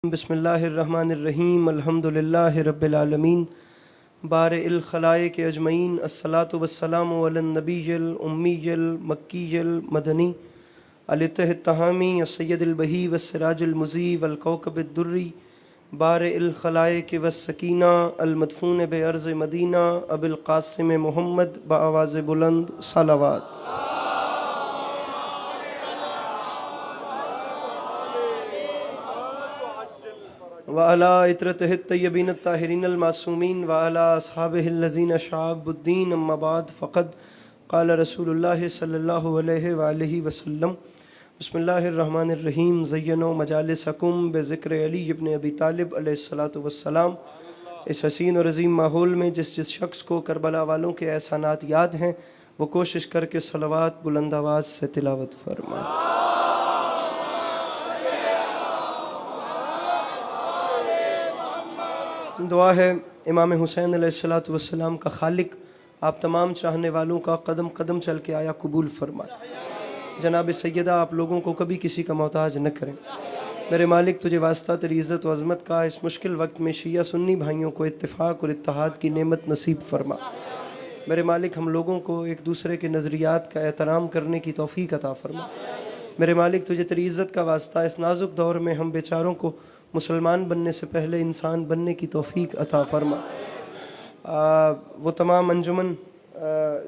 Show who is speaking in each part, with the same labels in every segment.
Speaker 1: बिस्मिल्लाहिर्रहमानिर्रहीम अल्हम्दुलिल्लाहि रब्बिल आलमीन बारिइल खलाइक अजमईन अस्सलातु वस्सलामु अलन नबिय्यिल उम्मिय्यिल मक्किय्यिल मदनी अलित्तहित तहामी अस्सय्यदिल बही वस्सिराजुल मुज़ी वल कौकबिद दुर्री बारिइल खलाइक वस्सकीना अल मदफून बेअर्ज़ मदीना अबिल क़ासिम मुहम्मद बआवाज़ बुलंद सलावत। व अला इत्रतिहि तय्यबीन ताहिरीन मासूमीन व अला अस्हाबिहिल लज़ीना शअबुद्दीन अम्मा बाद फ़क़द क़ाल रसूलुल्लाह सल्लल्लाहु अलैहि व आलिहि वसल्लम बिस्मिल्लाहिर्रहमानिर्रहीम ज़य्यनु मजालिसकुम बिज़िक्र अली इब्न अबी तालिब अलैहिस्सलातु वस्सलाम। इस हसीन और अज़ीम माहौल में जिस जिस शख्स को करबला वालों के एहसानात याद हैं वो कोशिश करके सलवात बुलंद आवाज़ से तिलावत फरमाए। दुआ है इमाम हुसैन अलैहिस्सलातु वस्सलाम का खालिक आप तमाम चाहने वालों का कदम कदम चल के आया कबूल फरमाए। जनाब सैयदा आप लोगों को कभी किसी का मोहताज न करें। मेरे मालिक तुझे वास्ता तेरी इज़्ज़त व अज़मत का इस मुश्किल वक्त में शिया सुन्नी भाइयों को इत्तेफाक और इत्तेहाद की नेमत नसीब फरमा। मेरे मालिक हम लोगों को एक दूसरे के नज़रियात का एहतराम करने की तौफ़ीक अता फरमा। मेरे मालिक तुझे तेरी इज़्ज़त का वास्ता इस नाजुक दौर में हम बेचारों को मुसलमान बनने से पहले इंसान बनने की तौफ़ीक अता फरमा। वो तमाम अंजुमन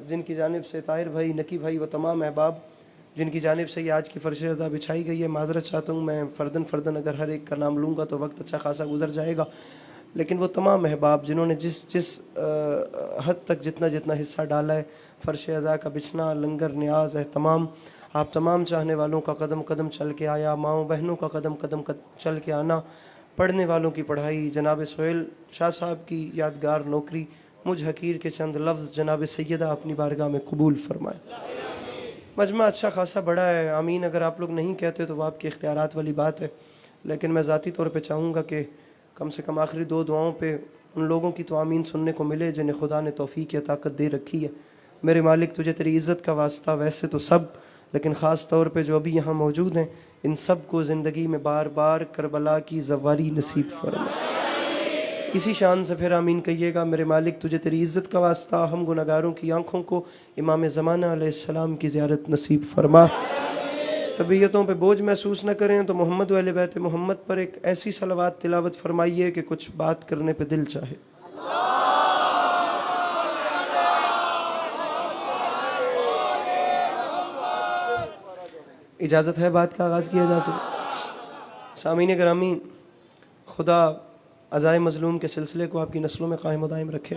Speaker 1: जिनकी जानिब से ताहिर भाई नकी भाई व तमाम अहबाब जिनकी जानिब से ये आज की फ़र्श रज़ा बिछाई गई है, माज़रत चाहता हूँ मैं फ़र्दन फ़र्दन अगर हर एक का नाम लूँगा तो वक्त अच्छा खासा गुजर जाएगा। लेकिन वो तमाम अहबाब जिन्होंने जिस जिस हद तक जितना जितना हिस्सा डाला है फ़र्श रज़ा का बिछना लंगर न्याज है तमाम आप तमाम चाहने वालों का कदम कदम चल के आया, माओ बहनों का कदम कदम चल के आना, पढ़ने वालों की पढ़ाई, जनाब सोहेल शाह साहब की यादगार नौकरी, मुझ हकीर के चंद लफ्ज़ जनाब सैयदा अपनी बारगाह में कबूल फरमाए। मजमा अच्छा खासा बड़ा है, आमीन अगर आप लोग नहीं कहते तो वो आपके इख्तियारात वाली बात है, लेकिन मैं ज़ाती तौर पे चाहूँगा कि कम से कम आखिरी दो दुआओं पे उन लोगों की तो आमीन सुनने को मिले जिन्हें खुदा ने तौफ़ीक या ताकत दे रखी है। मेरे मालिक तुझे तेरी इज़्ज़त का वास्ता वैसे तो सब, लेकिन ख़ास तौर पे जो अभी यहाँ मौजूद हैं इन सब को ज़िंदगी में बार बार करबला की ज़वारी नसीब फरमा। इसी शान से फिर आमीन कहिएगा। मेरे मालिक तुझे तेरी इज़्ज़त का वास्ता हम गुनहगारों की आँखों को इमाम ज़माना अलैहिस्सलाम की ज़ियारत नसीब फरमा। तबीयतों पे बोझ महसूस न करें तो मोहम्मद व अहले बैत मोहम्मद पर एक ऐसी सलवात तिलावत फरमाइए कि कुछ बात करने पे दिल चाहे। इजाज़त है बात का आगाज़ किया जा सके। सामीन ग्रामी, खुदा अज़ाए मज़लूम के सिलसिले को आपकी नस्लों में कायम दायम रखे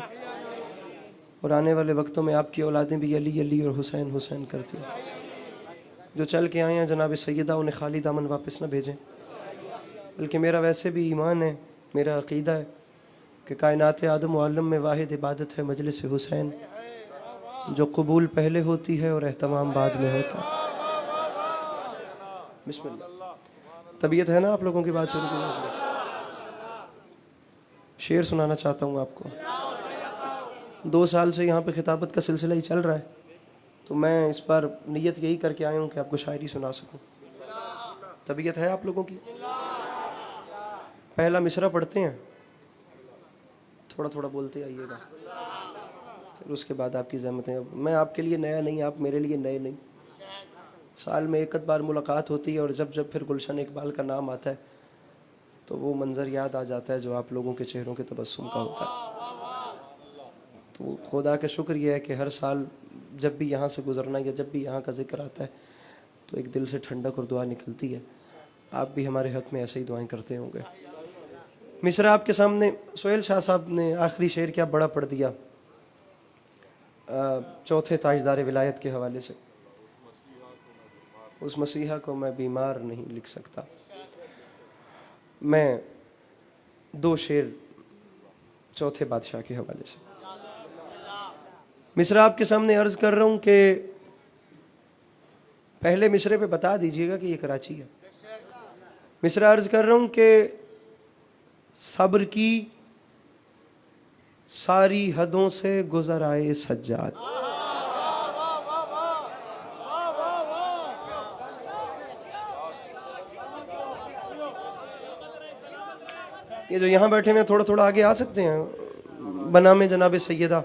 Speaker 1: और आने वाले वक्तों में आपकी औलादें भी अली अली और हुसैन हुसैन करती हैं। जो चल के आए हैं जनाब सैयदा उन्हें खाली दामन वापस न भेजें, बल्कि मेरा वैसे भी ईमान है, मेरा अक़ीदा है कि कायनात आदम व आलम में वाहिद इबादत है मजलिस हुसैन, जो कबूल पहले होती है और एहतमाम बाद में होता है। बिस्मिल्लाह। तबीयत है ना आप लोगों की बात शुरू करने। शेर सुनाना चाहता हूँ आपको। 2 साल से यहाँ पे खिताबत का सिलसिला ही चल रहा है, तो मैं इस बार नियत यही करके आया हूँ कि आपको शायरी सुना सकूँ। तबीयत है आप लोगों की? पहला मिसरा पढ़ते हैं, थोड़ा थोड़ा बोलते आइएगा, फिर उसके बाद आपकी ज़हमतें। मैं आपके लिए नया नहीं, आप मेरे लिए नए नहीं। साल में एक बार मुलाकात होती है और जब जब फिर गुलशन इकबाल का नाम आता है तो वो मंज़र याद आ जाता है जो आप लोगों के चेहरों के तबस्सुम का होता है। तो खुदा का शुक्र यह है कि हर साल जब भी यहाँ से गुज़रना या जब भी यहाँ का जिक्र आता है तो एक दिल से ठंडक और दुआ निकलती है। आप भी हमारे हक़ में ऐसे ही दुआएं करते होंगे। मिसरा आपके सामने सोहेल शाह साहब ने आखिरी शेर क्या बड़ा पढ़ दिया चौथे ताजदार विलायत के हवाले से। उस मसीहा को मैं बीमार नहीं लिख सकता। मैं 2 शेर चौथे बादशाह के हवाले से मिसरा आपके सामने अर्ज कर रहा हूं कि पहले मिसरे पे बता दीजिएगा कि ये कराची है। मिसरा अर्ज कर रहा हूं कि सब्र की सारी हदों से गुजर आए सज्जाद। ये जो यहाँ बैठे हुए हैं थोड़ा थोड़ा आगे आ सकते हैं। बना में जनाब सैयदा,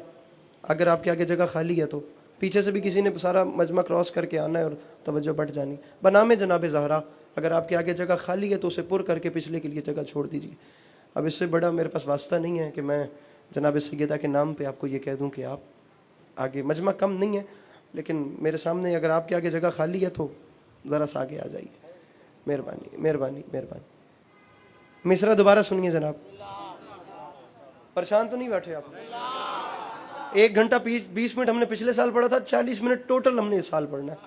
Speaker 1: अगर आपके आगे जगह खाली है तो पीछे से भी किसी ने सारा मजमा क्रॉस करके आना है और तवज्जो बढ़ जानी। बना में जनाब ज़हरा, अगर आपके आगे जगह खाली है तो उसे पुर करके पिछले के लिए जगह छोड़ दीजिए। अब इससे बड़ा मेरे पास वास्ता नहीं है कि मैं जनाब सैयदा के नाम पे आपको ये कह दूं कि आप आगे, मजमा कम नहीं है लेकिन मेरे सामने अगर आपके आगे जगह खाली है तो ज़रा सा आगे आ जाइए। मेहरबानी मेहरबानी मेहरबानी। मिसरा दोबारा सुनिए जनाब। परेशान तो नहीं बैठे आप? 1 घंटा 20 मिनट हमने पिछले साल पढ़ा था, 40 मिनट टोटल हमने इस साल पढ़ना है।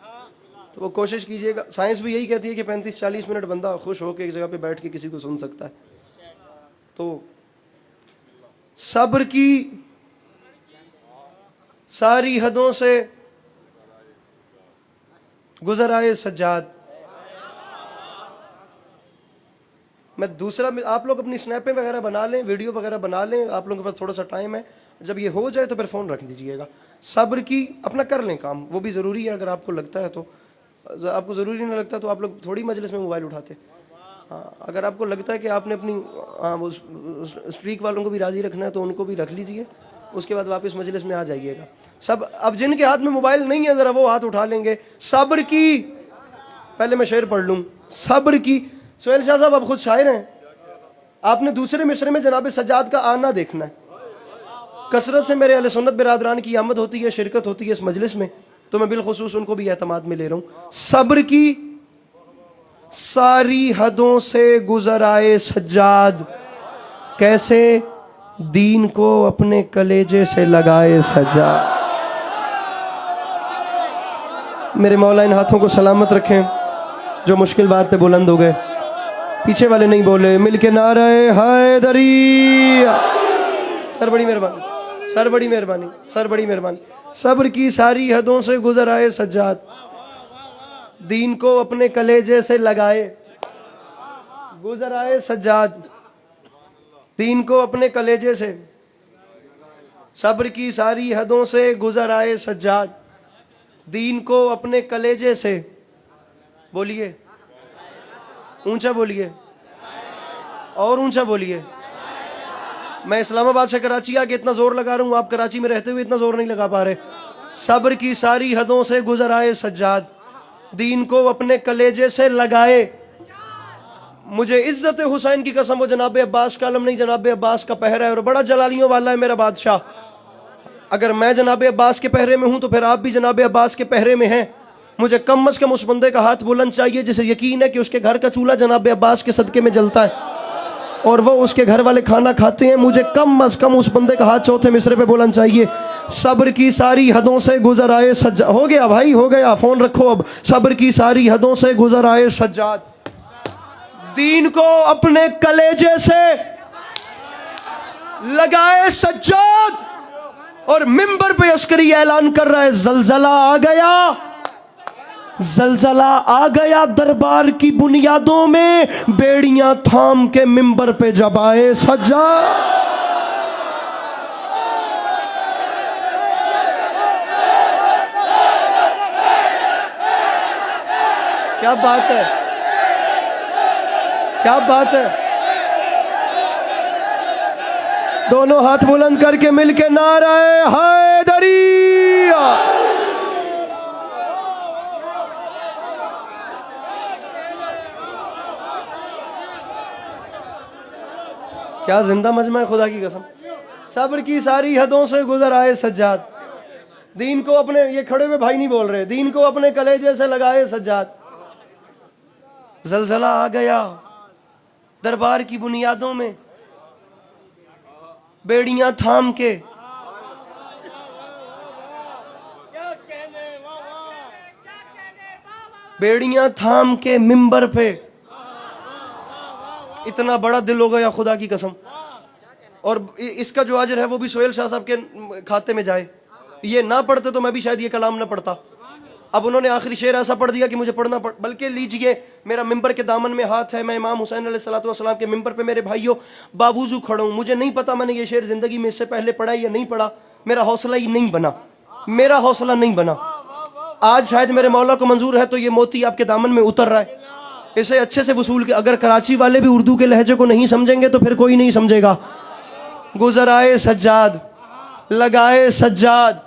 Speaker 1: तो वो कोशिश कीजिएगा। साइंस भी यही कहती है कि 35-40 मिनट बंदा खुश होकर एक जगह पे बैठ के किसी को सुन सकता है। तो सब्र की सारी हदों से गुजर आए सज्जाद। मैं दूसरा, आप लोग अपनी स्नैपें वगैरह बना लें, वीडियो वगैरह बना लें, आप लोगों के पास थोड़ा सा टाइम है। जब ये हो जाए तो फिर फ़ोन रख दीजिएगा। सब्र की अपना कर लें काम, वो भी ज़रूरी है अगर आपको लगता है तो। आपको ज़रूरी नहीं लगता तो आप लोग थोड़ी मजलिस में मोबाइल उठाते। हाँ, अगर आपको लगता है कि आपने अपनी वो स्ट्रीक वालों को भी राज़ी रखना है तो उनको भी रख लीजिए, उसके बाद वापस मजलिस में आ जाइएगा। सब अब जिनके हाथ में मोबाइल नहीं है ज़रा वो हाथ उठा लेंगे। सब्र की, पहले मैं शेर पढ़ लूँ। सब्र की, सोहेल शाह साहब आप खुद शायर हैं, आपने दूसरे मिसरे में जनाब सज्जाद का आना देखना है। कसरत से मेरे अहले सुन्नत बिरादरान की आमद होती है, शिरकत होती है इस मजलिस में, तो मैं बिलखुसूस उनको भी एतमाद में ले रहा हूँ। सब्र की सारी हदों से गुजर आए सज्जाद, कैसे? दीन को अपने कलेजे से लगाए सज्जाद। मेरे मौला इन हाथों को सलामत रखें जो मुश्किल बात पे बुलंद हो गए। पीछे वाले नहीं बोले, मिलके नारे हैदरी। सर बड़ी मेहरबानी, सर बड़ी मेहरबानी, सर बड़ी मेहरबानी। सब्र की सारी हदों से गुजर आए सज्जाद, दीन को अपने कलेजे से लगाए। गुजर आए सज्जाद, दीन को अपने कलेजे से। सब्र की सारी हदों से गुजर आए सज्जाद, दीन को अपने कलेजे से। बोलिए, ऊंचा बोलिए और ऊंचा बोलिए। मैं इस्लामाबाद से कराची आके इतना जोर लगा रहा हूँ, आप कराची में रहते हुए इतना जोर नहीं लगा पा रहे। सब्र की सारी हदों से गुजर आए सज्जाद, दीन को अपने कलेजे से लगाए। मुझे इज्जत हुसैन की कसम, वो जनाब अब्बास का आलम नहीं, जनाब अब्बास का पहरा है और बड़ा जलालियों वाला है मेरा बादशाह। अगर मैं जनाब अब्बास के पहरे में हूं तो फिर आप भी जनाब अब्बास के पहरे में हैं। मुझे कम से कम उस बंदे का हाथ बुलंद चाहिए जिसे यकीन है कि उसके घर का चूल्हा जनाब अब्बास के सदके में जलता है और वो उसके घर वाले खाना खाते हैं। मुझे कम से कम उस बंदे का हाथ चौथे मिसरे पे बुलंद चाहिए। सब्र की सारी हदों से गुजर आए सज्जाद। हो गया भाई, हो गया, फोन रखो अब। सब्र की सारी हदों से गुजर आए सज्जाद, दीन को अपने कलेजे से लगाए सज्जाद। और मिंबर पे अस्करी ऐलान कर रहा है, जलजला आ गया, जलजला आ गया दरबार की बुनियादों में, बेड़ियां थाम के मिंबर पे जब आए सज्जाद। क्या बात है, क्या बात है। दोनों हाथ बुलंद करके मिलके नारे हैदरी। क्या जिंदा मजमा है खुदा की कसम। सब्र की सारी हदों से गुजर आए सज्जाद, दीन को अपने, ये खड़े हुए भाई नहीं बोल रहे, दीन को अपने कलेजे से लगाए सज्जाद। जलजला आ गया दरबार की बुनियादों में, बेड़ियां थाम के। बेड़ियां थाम के मिंबर पे। इतना बड़ा दिल हो गया खुदा की कसम। और इसका जो अजर है वो भी सोहेल शाह साहब के खाते में जाए। ये ना पढ़ते तो मैं भी शायद ये कलाम ना पढ़ता। अब उन्होंने आखिरी शेर ऐसा पढ़ दिया कि मुझे पढ़ना पड़, बल्कि लीजिए, मेरा मिंबर के दामन में हाथ है, मैं इमाम हुसैन अलैहिस्सलातु वस्सलाम के मिंबर पे मेरे भाइयों बावजू खड़ा हूं। मुझे नहीं पता मैंने ये शेर जिंदगी में इससे पहले पढ़ा या नहीं पढ़ा, मेरा हौसला ही नहीं बना, मेरा हौसला नहीं बना। आज शायद मेरे मौला को मंजूर है तो ये मोती आपके दामन में उतर रहा है। इसे अच्छे से वसूल के, अगर कराची वाले भी उर्दू के लहजे को नहीं समझेंगे तो फिर कोई नहीं समझेगा। गुजर आए सज्जाद, लगाए सज्जाद,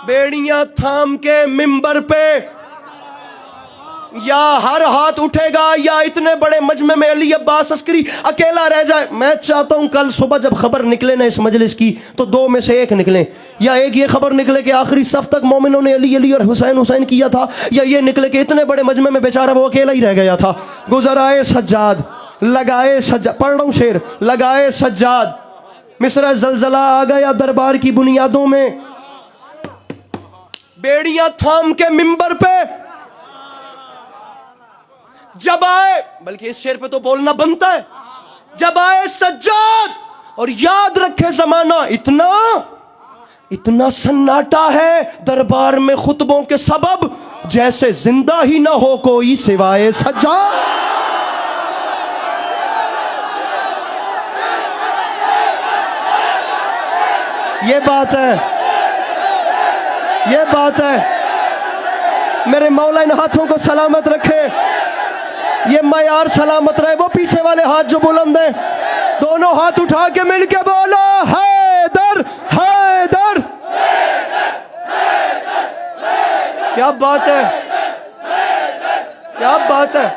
Speaker 1: बेड़ियां थाम के मिंबर पे, या हर हाथ उठेगा या इतने बड़े मजमे में अली अब्बास अस्करी अकेला रह जाए। मैं चाहता हूं कल सुबह जब खबर निकले ना इस मजलिस की, तो दो में से एक निकले। या एक ये खबर निकले कि आखिरी सफ तक मोमिनों ने अली अली और हुसैन हुसैन किया था, या ये निकले कि इतने बड़े मजमे में बेचारा वो अकेला ही रह गया था। गुजर आए सज्जाद, लगाए सज्जाद, पढ़ रहा हूं शेर, लगाए सज्जाद, मिस्र जलजला आ गया दरबार की बुनियादों में, बेड़ियां थाम के मिंबर पे जब आए, बल्कि इस शेर पे तो बोलना बनता है, जब आए सज्जाद, और याद रखे जमाना इतना इतना सन्नाटा है दरबार में खुतबों के सबब, जैसे जिंदा ही ना हो कोई सिवाय सज्जाद। ये बात है, ये बात है। मेरे मौला इन हाथों को सलामत रखे, ये मयार सलामत रहे। वो पीछे वाले हाथ जो बुलंद हैं, दोनों हाथ उठा के मिलके बोलो हैदर हैदर। क्या बात है, क्या बात है।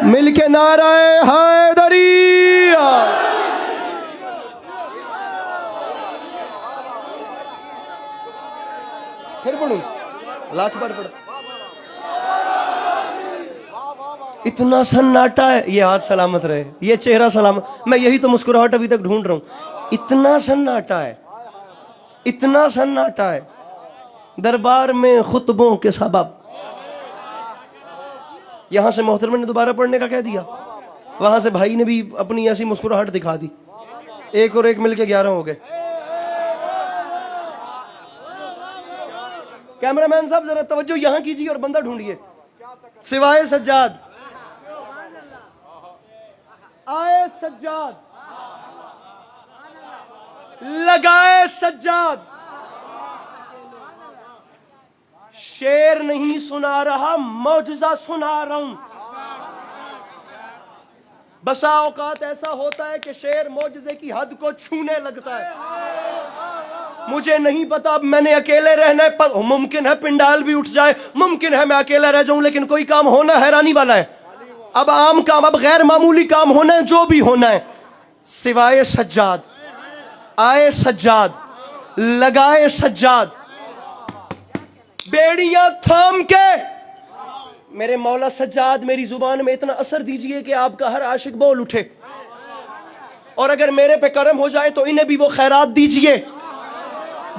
Speaker 1: मिलके नाराए हैदरिया। फिर पढ़ूं, लाख बार पढ़। इतना सन्नाटा है, ये हाथ सलामत रहे, ये चेहरा सलामत। मैं यही तो मुस्कुराहट अभी तक ढूंढ रहा हूं। इतना सन्नाटा है, इतना सन्नाटा है दरबार में खुतबों के सबब। यहां से मोहतरमा ने दोबारा पढ़ने का कह दिया, वहां से भाई ने भी अपनी ऐसी मुस्कुराहट दिखा दी। एक और एक मिलके 11 हो गए। कैमरामैन साहब जरा तवज्जो यहां कीजिए और बंदा ढूंढिए। सिवाय सज्जाद, आए सज्जाद, लगाए सज्जाद। शेर नहीं सुना रहा, मौजज़ा सुना रहा हूं। बसा औकात ऐसा होता है कि शेर मौजज़े की हद को छूने लगता है। मुझे नहीं पता, अब मैंने अकेले रहना है, पर मुमकिन है पिंडाल भी उठ जाए, मुमकिन है मैं अकेला रह जाऊं, लेकिन कोई काम होना हैरानी वाला है। अब आम काम, अब गैर मामूली काम होना है, जो भी होना है। सिवाय सज्जाद, आए सज्जाद, लगाए सज्जाद, बेड़ियां थाम के। मेरे मौला सज्जाद मेरी जुबान में इतना असर दीजिए कि आपका हर आशिक बोल उठे, और अगर मेरे पे करम हो जाए तो इन्हें भी वो खैरात दीजिए।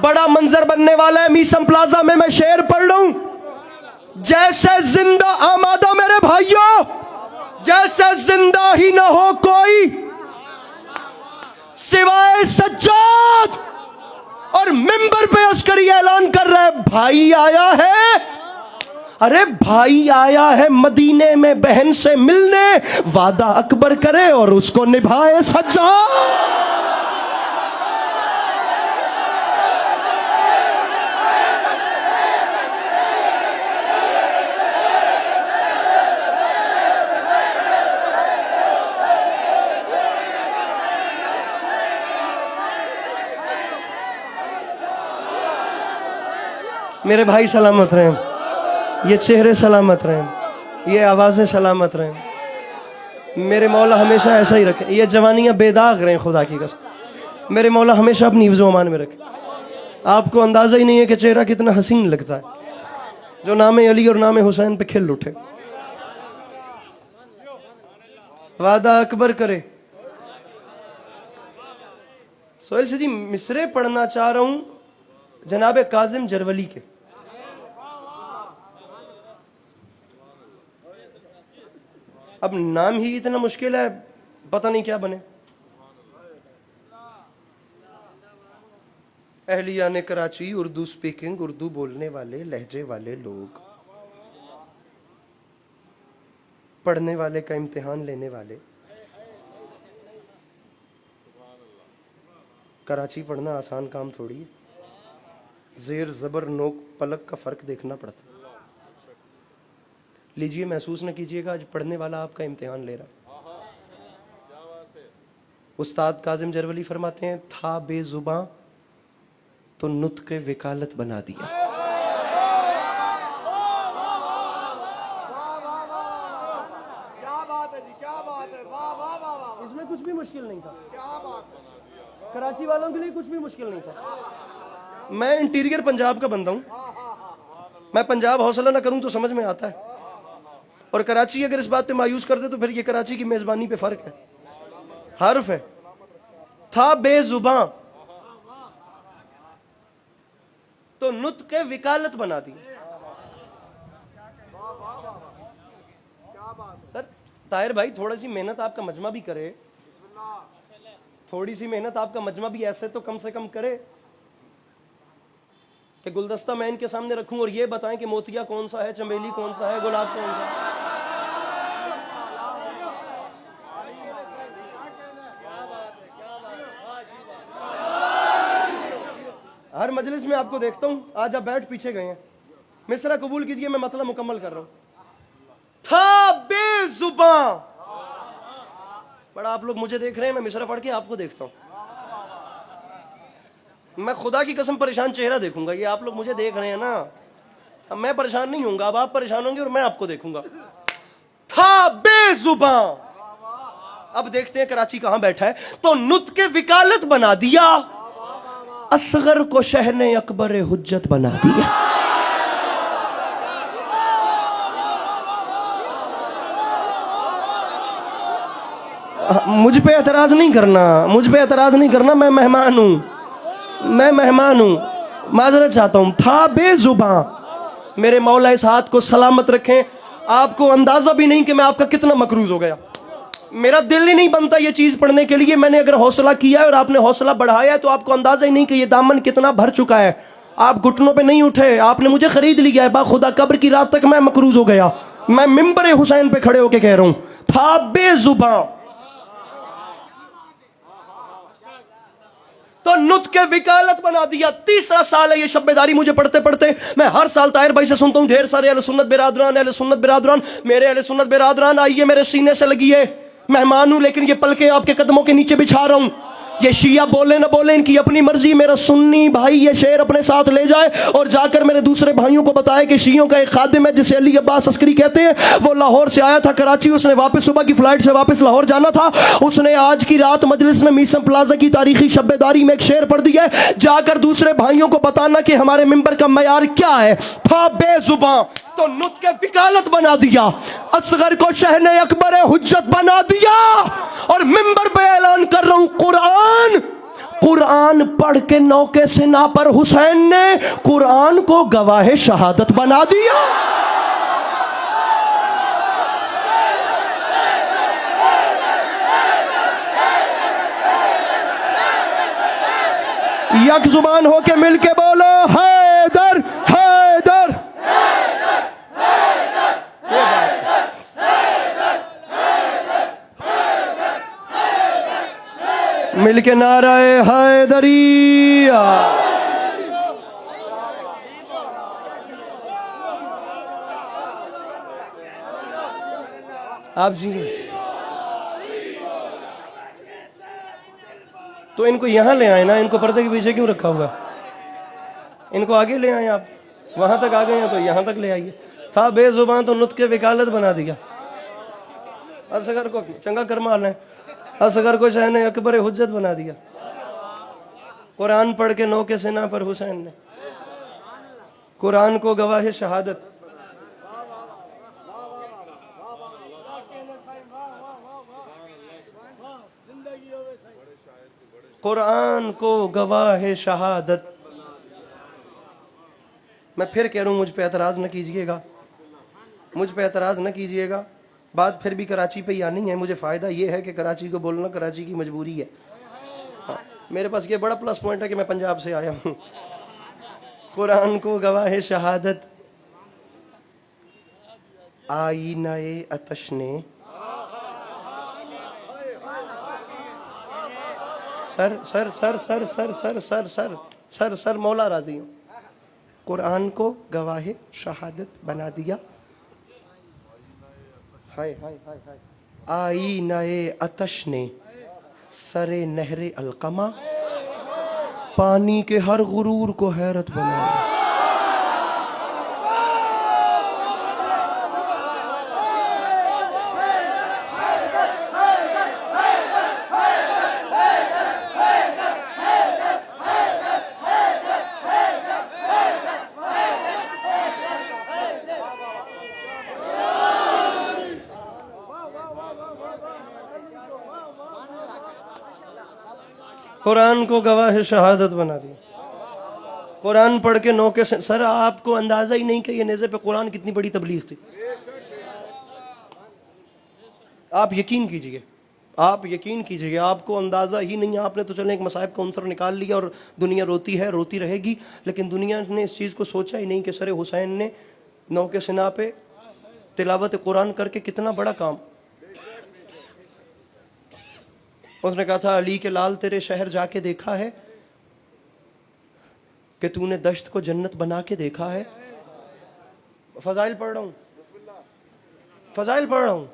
Speaker 1: बड़ा मंजर बनने वाला है। मीसम प्लाजा में मैं शेर पढ़ रहा हूं, जैसे जिंदा आमादा मेरे भाइयों, जैसे जिंदा ही ना हो कोई सिवाय सज्जाद। और मिंबर पे अस्करी ऐलान कर रहा है, भाई आया है, अरे भाई आया है मदीने में बहन से मिलने, वादा अकबर करे और उसको निभाए सज्जाद। मेरे भाई सलामत रहें, ये चेहरे सलामत रहें, ये आवाज़ें सलामत रहें। मेरे मौला हमेशा ऐसा ही रखे, ये जवानियाँ बेदाग रहें खुदा की कसम। मेरे मौला हमेशा अपनी हिफ्ज़ व अमान में रखे। आपको अंदाज़ा ही नहीं है कि चेहरा कितना हसीन लगता है, जो नाम अली और नाम हुसैन पे खिल उठे। वादा अकबर करे। सोहेल से जी मिसरे पढ़ना चाह रहा हूँ जनाब काजिम जरवली के। अब नाम ही इतना मुश्किल है, पता नहीं क्या बने। अहलिया ने कराची, उर्दू स्पीकिंग, उर्दू बोलने वाले, लहजे वाले लोग, पढ़ने वाले का इम्तिहान लेने वाले। कराची पढ़ना आसान काम थोड़ी है, जेर जबर नोक पलक का फर्क देखना पड़ता है। लीजिए, महसूस न कीजिएगा, आज पढ़ने वाला आपका इम्तिहान ले रहा है। उस्ताद काजिम जरवली फरमाते हैं, था बेजुबां तो नुत्क़ वकालत बना दिया। इसमें कुछ भी मुश्किल नहीं था, कराची वालों के लिए कुछ भी मुश्किल नहीं था। मैं इंटीरियर पंजाब का बंदा हूं, मैं पंजाब हौसला ना करूं तो समझ में आता है, और कराची अगर इस बात पे मायूस कर दे तो फिर ये कराची की मेजबानी पे फर्क है, हर्फ है। था बेजुबां तो नुत्क़ वकालत बना दी। सर ताहिर भाई, थोड़ी सी मेहनत आपका मजमा भी करे, थोड़ी सी मेहनत आपका मजमा भी ऐसे तो कम से कम करे कि गुलदस्ता मैं इनके सामने रखूं और ये बताएं कि मोतिया कौन सा है, चमेली कौन सा है, गुलाब कौन सा है। हर मजलिस में आपको देखता हूं, आज आप बैठ पीछे गए हैं। मिसरा कबूल कीजिए, मैं मतलब मुकम्मल कर रहा हूं। था बेजुबां, बड़ा आप लोग मुझे देख रहे हैं, मैं मिसरा पढ़ के आपको देखता हूं। मैं खुदा की कसम परेशान चेहरा देखूंगा, ये आप लोग मुझे देख रहे हैं ना, अब मैं परेशान नहीं होऊंगा, अब आप परेशान होंगे और मैं आपको देखूंगा। था बेजुबां, अब देखते हैं कराची कहां बैठा है। तो नुत्क़ वकालत बना दिया, असगर को शहने अकबर हुज्जत बना दिया। मुझ पे एतराज नहीं करना, मुझ पे एतराज नहीं करना, मैं मेहमान हूं, मैं मेहमान हूं, माजरत चाहता हूं। था बेजुबां, मेरे मौला इस हाथ को सलामत रखें। आपको अंदाजा भी नहीं कि मैं आपका कितना मकरूज हो गया, मेरा दिल ही नहीं बनता ये चीज पढ़ने के लिए। मैंने अगर हौसला किया है और आपने हौसला बढ़ाया है तो आपको अंदाजा ही नहीं कि ये दामन कितना भर चुका है। आप घुटनों पे नहीं उठे, आपने मुझे खरीद लिया है। बाखुदा कब्र की रात तक मैं मकरूज हो गया। मैं मिंबर हुसैन पे खड़े होके कह रहा हूं, था बेजुबां तो नुत्क़ वकालत बना दिया। तीसरा साल है ये शब्बेदारी मुझे पढ़ते पढ़ते। मैं हर साल ताहिर भाई से सुनता हूं, ढेर सारे अहले सुन्नत बिरादरान, अहले सुन्नत बिरादरान, मेरे अहले सुन्नत बिरादरान, आइए मेरे सीने से लगिए, मेहमान हूं लेकिन ये पलके आपके कदमों के नीचे बिछा रहा हूं। ये शिया बोले ना बोले, इनकी अपनी मर्जी। मेरा सुन्नी भाई ये शेर अपने साथ ले जाए और जाकर मेरे दूसरे भाइयों को बताए कि शियों का एक खादिम है जिसे अली अब्बास अस्करी कहते हैं, वो लाहौर से आया था कराची, उसने वापस सुबह की फ्लाइट से वापस लाहौर जाना था। उसने आज की रात मजलिस में मीसम प्लाजा की तारीखी शब्बेदारी में एक शेर पढ़ दिया है। जाकर दूसरे भाइयों को बताना कि हमारे मिंबर का मयार क्या है। था बेजुबां तो नुत्क़ वकालत बना दिया, असगर को शहने अकबर हुज्जत बना दिया। और मिंबर पे ऐलान कर रहा हूं, कुरान पढ़ के नौके सिना पर हुसैन ने कुरान को गवाह शहादत बना दिया। यक जुबान होके मिलके बोलो, हैदर हैदर। मिलके नाराए हैदरिया। आप जी तो इनको यहां ले आए ना, इनको पर्दे के पीछे क्यों रखा हुआ? इनको आगे ले आए, आप वहां तक आ गए हैं तो यहां तक ले आइए। था बेजुबान तो नुत्क़ वकालत बना दिया। असगर को चंगा करमाल है, असगर को शहने अकबर हुज्जत बना दिया। कुरान पढ़ के नौके सिना पर हुसैन ने कुरान को गवाह शहादत। कुरान को गवाह शहादत। मैं फिर कह रहा हूं, मुझ पे एतराज न कीजिएगा, मुझ पे एतराज न कीजिएगा। बात फिर भी कराची पे ही आनी है। मुझे फ़ायदा ये है कि कराची को बोलना कराची की मजबूरी है। हाँ, मेरे पास ये बड़ा प्लस पॉइंट है कि मैं पंजाब से आया हूँ। कुरान को गवाह शहादत आईनाए अतश ने sir sir sir sir sir sir sir sir sir sir मौला राजी हूँ। कुरान को गवाह शहादत बना दिया। हाय हाय हाय हाय। आई नए अतश ने सरे नहरे अलकमा, पानी के हर गुरूर को हैरत बनाया। कुरान को गवाह शहादत बना दिया। कुरान पढ़ के नौके से सर आपको अंदाजा ही नहीं कि ये नेज़े पे कुरान कितनी बड़ी तबलीग थी। आप यकीन कीजिए, आप यकीन कीजिए, आपको अंदाजा ही नहीं। आपने तो चले एक मसाइब का अंसर निकाल लिया और दुनिया रोती है, रोती रहेगी, लेकिन दुनिया ने इस चीज़ को सोचा ही नहीं कि सर हुसैन ने नौके सिना पे तिलावत कुरान करके कितना बड़ा काम। उसने कहा था अली के लाल तेरे शहर जाके देखा है कि तूने दश्त को जन्नत बना के देखा है। फजाइल पढ़ रहा हूं, फजाइल पढ़ रहा हूं।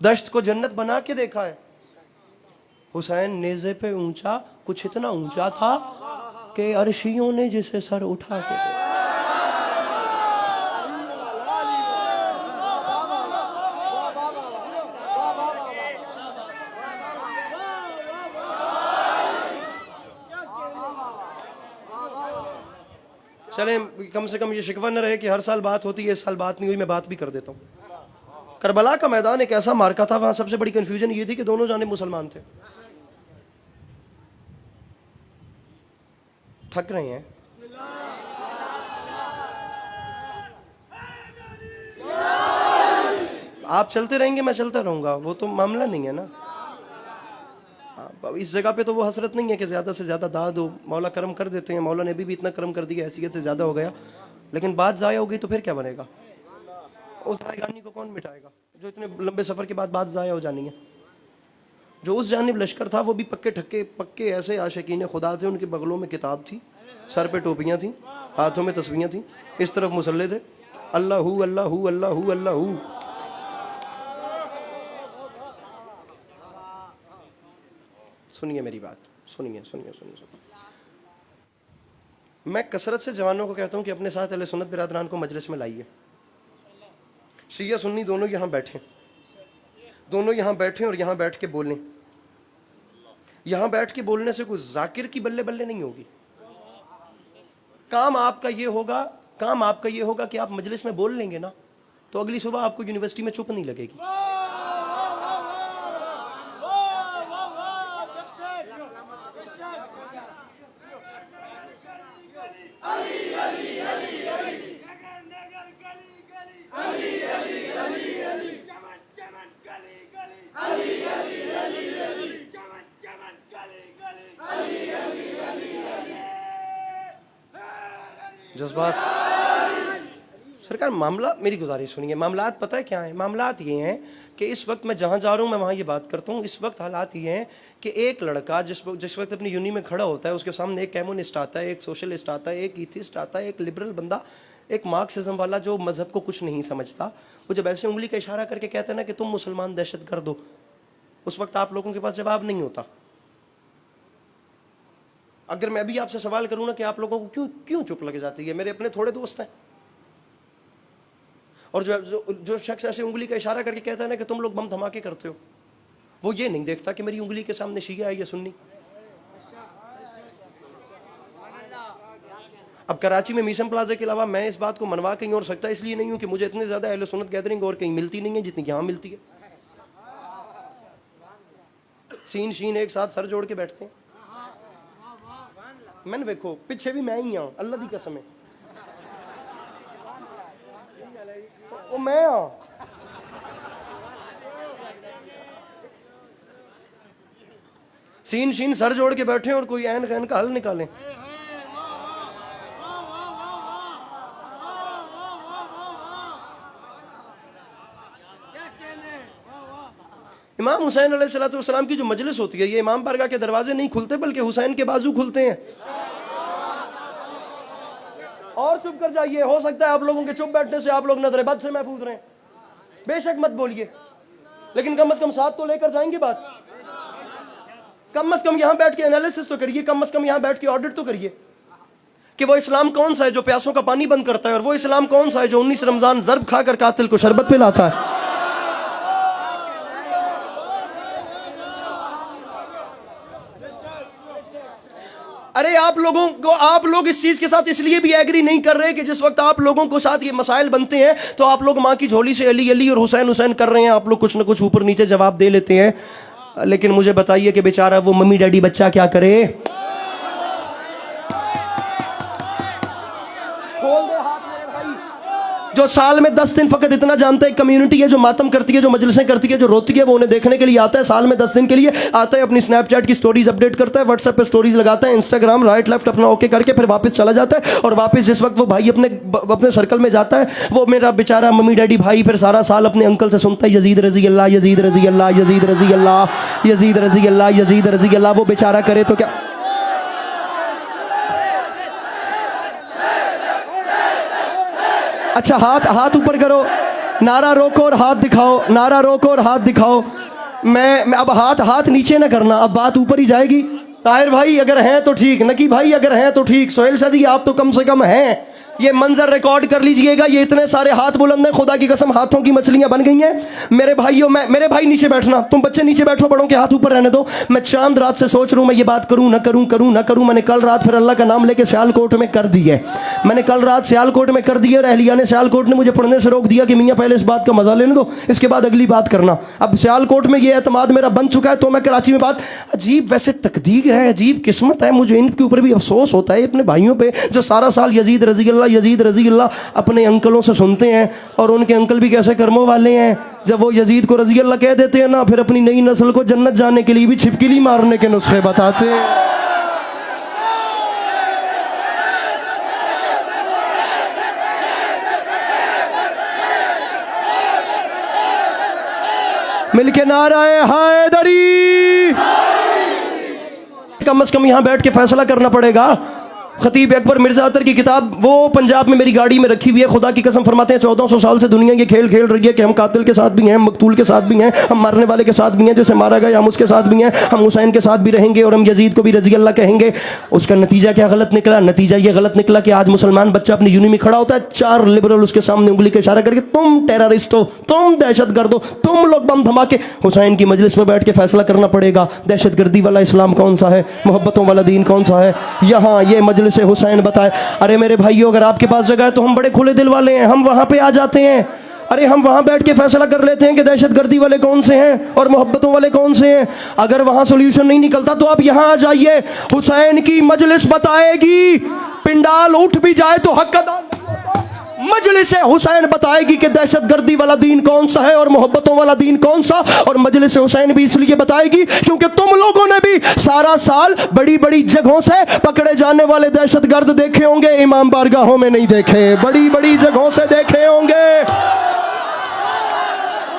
Speaker 1: दश्त को जन्नत बना के देखा है। हुसैन नेज़े पे ऊंचा, कुछ इतना ऊंचा था कि अर्शियों ने जिसे सर उठा के देखा। चले कम से कम ये शिकवा न रहे कि हर साल बात होती है, इस साल बात नहीं हुई, मैं बात भी कर देता हूँ। करबला का मैदान एक ऐसा मार्का था, वहां सबसे बड़ी कंफ्यूजन ये थी कि दोनों जानिब मुसलमान थे। थक रहे हैं? आप चलते रहेंगे, मैं चलता रहूंगा, वो तो मामला नहीं है ना। इस जगह पे तो वो हसरत नहीं है कि ज़्यादा से ज़्यादा दाद हो, मौला करम कर देते हैं। मौला ने भी इतना करम कर दिया, हैसियत से ज़्यादा हो गया, लेकिन बात ज़ाया हो गई तो फिर क्या बनेगा? उस ज़ायगानी को कौन मिटाएगा जो इतने लंबे सफ़र के बाद बात ज़ाया हो जानी है। जो उस जानिब लश्कर था वो भी पक्के ठक्के पक्के ऐसे आशिकीन खुदा थे। उनके बगलों में किताब थी, सर पे टोपियाँ थी, हाथों में तस्वीरें थी, इस तरफ मुसल्ले थे, अल्लाह हू अल्लाह हू अल्लाह हू अल्लाह हू। सुनिए मेरी बात, सुनिए सुनिए सुनिए सुनिए। मैं कसरत से जवानों को कहता हूं कि अपने साथ अहले सुन्नत बिरादरान को मजलिस में लाइए। शिया सुन्नी दोनों यहां बैठे, दोनों यहां बैठे और यहां बैठ के बोलें। यहां बैठ के बोलने से कोई जाकिर की बल्ले बल्ले नहीं होगी। काम आपका ये होगा, काम आपका ये होगा कि आप मजलिस में बोल लेंगे ना, तो अगली सुबह आपको यूनिवर्सिटी में चुप नहीं लगेगी। जज्बात सरकार, मामला मेरी गुजारिश सुनिए। मामलात पता है क्या है? मामलात ये हैं कि इस वक्त मैं जहाँ जा रहा हूँ मैं वहाँ ये बात करता हूँ। इस वक्त हालात ये हैं कि एक लड़का जिस वक्त अपनी यूनि में खड़ा होता है, उसके सामने एक कम्युनिस्ट आता है, एक सोशलिस्ट आता है, एक ईथिस्ट आता है, एक लिबरल बंदा, एक मार्क्सिज्म वाला जो मजहब को कुछ नहीं समझता। वो जब ऐसे उंगली का इशारा करके कहता है ना कि तुम मुसलमान दहशतगर्द हो, उस वक्त आप लोगों के पास जवाब नहीं होता। अगर मैं भी आपसे सवाल करूं ना कि आप लोगों को क्यों क्यों चुप लग जाती है, मेरे अपने थोड़े दोस्त हैं, और जो शख्स ऐसे उंगली का इशारा करके कहता है ना कि तुम लोग बम धमाके करते हो, वो ये नहीं देखता कि मेरी उंगली के सामने शिया है या सुन्नी। अब कराची में मीसम प्लाजा के अलावा मैं इस बात को मनवा कहीं और सकता इसलिए नहीं हूं कि मुझे इतने ज्यादा अहले सुन्नत गैदरिंग और कहीं मिलती नहीं है जितनी यहां मिलती है। सीन शीन एक साथ सर जोड़ के बैठते हैं। मैंने देखो पीछे भी मैं ही हूं, अल्लाह दी कसम है, वो मैं हूं। सीन शीन सर जोड़ के बैठे और कोई ऐन खैन का हल निकालें। इमाम हुसैन अलैहिस्सलाम की जो मजलिस होती है, ये इमाम बारगाह के दरवाजे नहीं खुलते बल्कि हुसैन के बाजू खुलते हैं। और चुप कर जाइए, हो सकता है आप लोगों के चुप बैठने से आप लोग नजर बद से महफूज रहें। बेशक मत बोलिए, लेकिन कम से कम साथ तो लेकर जाएंगे बात। कम से कम यहां बैठ के एनालिसिस तो करिए, कम से कम यहां बैठ के ऑडिट तो करिए कि वो इस्लाम कौन सा है जो प्यासों का पानी बंद करता है, और वो इस्लाम कौन सा है जो 19 रमजान ज़र्ब खाकर कातिल को शरबत पिलाता है। अरे आप लोग इस चीज के साथ इसलिए भी एग्री नहीं कर रहे कि जिस वक्त आप लोगों को साथ ये मसाइल बनते हैं तो आप लोग माँ की झोली से अली अली और हुसैन हुसैन कर रहे हैं, आप लोग कुछ ना कुछ ऊपर नीचे जवाब दे लेते हैं। लेकिन मुझे बताइए कि बेचारा वो मम्मी डैडी बच्चा क्या करे। खोल दे हाथ मेरे भाई, जो साल में 10 दिन फकत इतना जानता है, कम्युनिटी है जो मातम करती है, जो मजलिसें करती है, जो रोती है, वो उन्हें देखने के लिए आता है। साल में 10 दिन के लिए आता है, अपनी स्नैपचैट की स्टोरीज अपडेट करता है, व्हाट्सएप पे स्टोरीज लगाता है, इंस्टाग्राम राइट लेफ्ट अपना ओके करके फिर वापस चला जाता है। और वापस जिस वक्त वो भाई अपने सर्कल में जाता है, वो मेरा बेचारा मम्मी डैडी भाई फिर सारा साल अपने अंकल से सुनता है यजीद रजी अल्लाह, यजीद रजी अल्लाह, यजीद रजी अल्लाह, यजीद रजी अल्लाह, यजीद रजी अल्लाह। वो बेचारा करे तो क्या। अच्छा हाथ ऊपर करो, नारा रोको और हाथ दिखाओ, नारा रोको और हाथ दिखाओ। मैं अब हाथ नीचे ना करना, अब बात ऊपर ही जाएगी। ताहिर भाई अगर हैं तो ठीक, नकी भाई अगर हैं तो ठीक, सोहेल शाह जी आप तो कम से कम हैं। ये मंजर रिकॉर्ड कर लीजिएगा, ये इतने सारे हाथ बुलंद हैं, खुदा की कसम हाथों की मछलियां बन गई हैं मेरे भाइयों। मेरे भाई नीचे बैठना, तुम बच्चे नीचे बैठो, बड़ों के हाथ ऊपर रहने दो। मैं चांद रात से सोच रहा हूं मैं ये बात करूं ना करूं, करूं ना करूं। मैंने कल रात फिर अल्लाह का नाम लेके सियालकोट में कर दी है, मैंने कल रात सियालकोट में कर दी है, और अहलिया ने सियालकोट ने मुझे पढ़ने से रोक दिया कि मियाँ पहले इस बात का मजा लेने दो, इसके बाद अगली बात करना। अब सियालकोट में ये एतमाद मेरा बन चुका है, तो मैं कराची में बात। अजीब वैसे तकदीर है, अजीब किस्मत है, मुझे इनके ऊपर भी अफसोस होता है अपने भाइयों पे जो सारा साल यजीद रजी अल्लाह, यजीद रजी अल्लाह अपने अंकलों से सुनते हैं। और उनके अंकल भी कैसे कर्मों वाले हैं, जब वो यजीद को रजी अल्लाह कह देते हैं ना, फिर अपनी नई नस्ल को जन्नत जाने के लिए भी छिपकली मारने के नुस्खे बताते हैं। मिलके नाराए हैदरी। कम से कम यहां बैठ के फैसला करना पड़ेगा। खतीब अकबर मिर्जा अतर की किताब वो पंजाब में मेरी गाड़ी में रखी हुई है, खुदा की कसम फरमाते हैं 1400 साल से दुनिया ये खेल खेल रही है कि हम कातिल के साथ भी हैं, मकतूल के साथ भी हैं, हम मारने वाले के साथ भी हैं, जैसे मारा गया हम उसके साथ भी हैं, हम हुसैन के साथ भी रहेंगे और हम यजीद को भी रजी अल्लाह कहेंगे। उसका नतीजा क्या गलत निकला? नतीजा ये गलत निकला कि आज मुसलमान बच्चा अपनी यूनि में खड़ा होता है, 4 लिबरल उसके सामने उंगली का इशारा करके तुम टेररिस्ट हो, तुम दहशतगर्द हो, तुम लोग बम धमाके। हुसैन की मजलिस में बैठ के फैसला करना पड़ेगा दहशतगर्दी वाला इस्लाम कौन सा है, मोहब्बतों वाला दीन कौन सा है। यहाँ ये मजलिस हुसैन बताए। अरे मेरे भाइयों अगर आपके पास जगह है तो हम बड़े खुले दिल वाले हैं, हम वहां पे आ जाते हैं। अरे हम वहां बैठ के फैसला कर लेते हैं कि दहशतगर्दी वाले कौन से हैं और मोहब्बतों वाले कौन से हैं। अगर वहां सॉल्यूशन नहीं निकलता तो आप यहां आ जाइए, हुसैन की मजलिस बताएगी। पिंडाल उठ भी जाए तो हक अदा, मजलिस हुसैन बताएगी कि दहशतगर्दी वाला दीन कौन सा है और मोहब्बतों वाला दीन कौन सा। और मजलिस हुसैन भी इसलिए बताएगी क्योंकि तुम लोगों ने भी सारा साल बड़ी बड़ी जगहों से पकड़े जाने वाले दहशतगर्द देखे होंगे, इमाम बारगाहों में नहीं देखे, बड़ी बड़ी जगहों से देखे होंगे।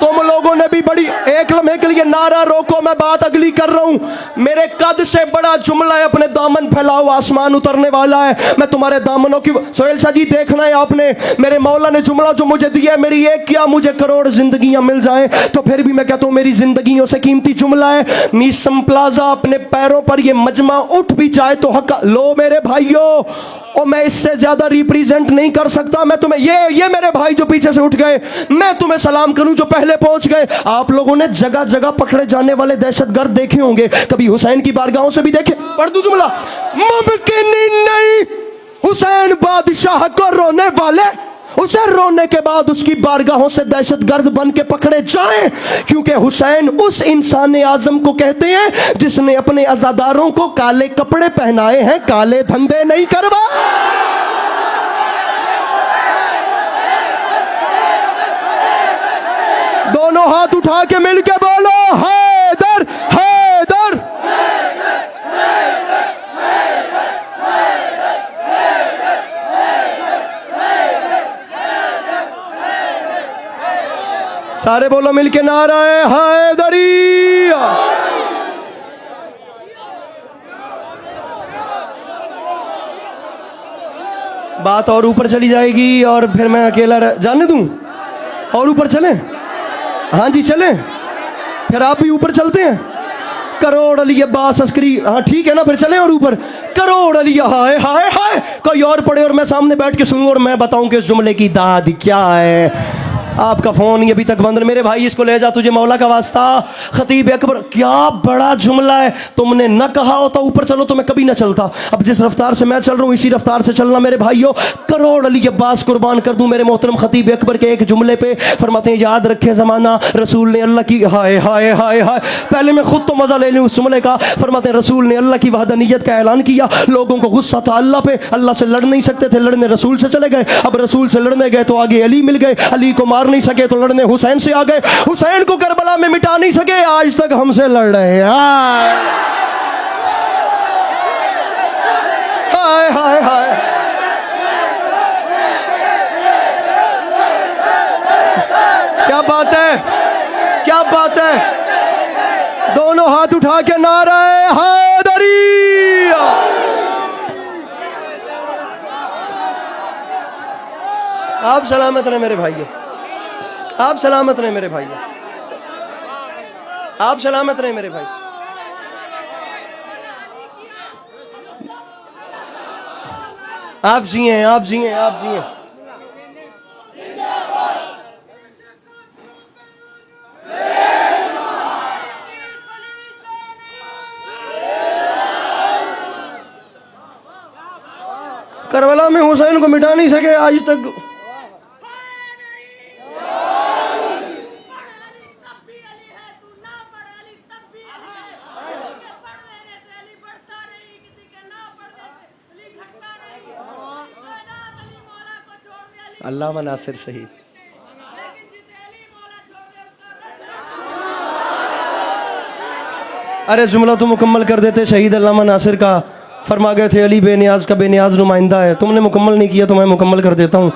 Speaker 1: तुम लोगों ने भी बड़ी, एक लम्हे के लिए नारा रोको, मैं बात अगली कर रहा हूं। मेरे कद से बड़ा जुमला है, अपने दामन फैलाओ आसमान उतरने वाला है। मैं तुम्हारे दामनों की, सोहेल शाह जी देखना है आपने, मेरे मौला ने जुमला जो मुझे दिया है, मेरी एक क्या मुझे करोड़ जिंदगियां मिल जाएं तो फिर भी मैं कहता हूं मेरी जिंदगियों से कीमती जुमला है। मीसम प्लाजा अपने पैरों पर ये मजमा उठ भी जाए तो हक लो मेरे भाइयों, और मैं इससे ज्यादा रिप्रेजेंट नहीं कर सकता। मैं तुम्हें ये मेरे भाई जो पीछे से उठ गए, मैं तुम्हें सलाम करूं जो पहले पहुंच गए। आप लोगों ने जगह जगह पकड़े जाने वाले दहशतगर्द देखे होंगे, कभी हुसैन की बारगाहों से भी देखे। पढ़ दूं जुमला, मुमकिन नहीं हुसैन बादशाह को रोने वाले उसे रोने के बाद उसकी बारगाहों से दहशतगर्द बन के पकड़े जाएं, क्योंकि हुसैन उस इंसान आजम को कहते हैं जिसने अपने अज़ादारों को काले कपड़े पहनाए हैं, काले धंधे नहीं करवा। दोनों हाथ उठा के मिलके बोलो हैदर हैदर। सारे बोलो मिलके नाराए हैदरी। बात और ऊपर चली जाएगी और फिर मैं अकेला जाने दूं और ऊपर चले। हाँ जी चलें, फिर आप भी ऊपर चलते हैं। करोड़ अली अब्बास अस्करी, हाँ ठीक है ना, फिर चलें और ऊपर। करोड़ अली, हाय हाय हाय, कोई और पढ़े और मैं सामने बैठ के सुनूं और मैं बताऊं कि इस जुमले की दाद क्या है। आपका फोन ये अभी तक बंद, मेरे भाई इसको ले जा, तुझे मौला का वास्ता। खतीब अकबर, क्या बड़ा जुमला है, तुमने न कहा होता ऊपर चलो तो मैं कभी ना चलता। अब जिस रफ्तार से मैं चल रहा हूँ इसी रफ्तार से चलना मेरे भाइयों। करोड़ अली अब्बास कुर्बान कर दूं मेरे मोहतरम खतीब अकबर के एक जुमले पे। फरमाते हैं याद रखे जमाना रसूल ने अल्लाह की, हाय हाय हाय हाय, पहले मैं खुद तो मजा ले लूं उस जुमले का। फरमाते हैं रसूल ने अल्लाह की वहदानियत का ऐलान किया, लोगों को गुस्सा था अल्लाह पे, अल्लाह से लड़ नहीं सकते थे, लड़ने रसूल से चले गए। अब रसूल से लड़ने गए तो आगे अली मिल गए, अली को मार नहीं सके तो लड़ने हुसैन से आ गए, हुसैन को करबला में मिटा नहीं सके, आज तक हमसे लड़ रहे हैं। हाय हाय हाय, क्या बात है, क्या बात है। दोनों हाथ उठा के नारे हैदरी। आप सलामत रहे मेरे भाइयों, आप सलामत रहे मेरे भाइयों, आप सलामत रहे मेरे भाई। आप जिए, आप जिए, आप जिए। करबला में हुसैन को मिटा नहीं सके आज तक। अल्लामा नासिर शहीद, अरे जुमला तो मुकम्मल कर देते, शहीद अल्लामा नासिर का फरमा गए थे अली बेनियाज का बेनियाज नुमाइंदा है। तुमने मुकम्मल नहीं किया तो मैं मुकम्मल कर देता हूँ।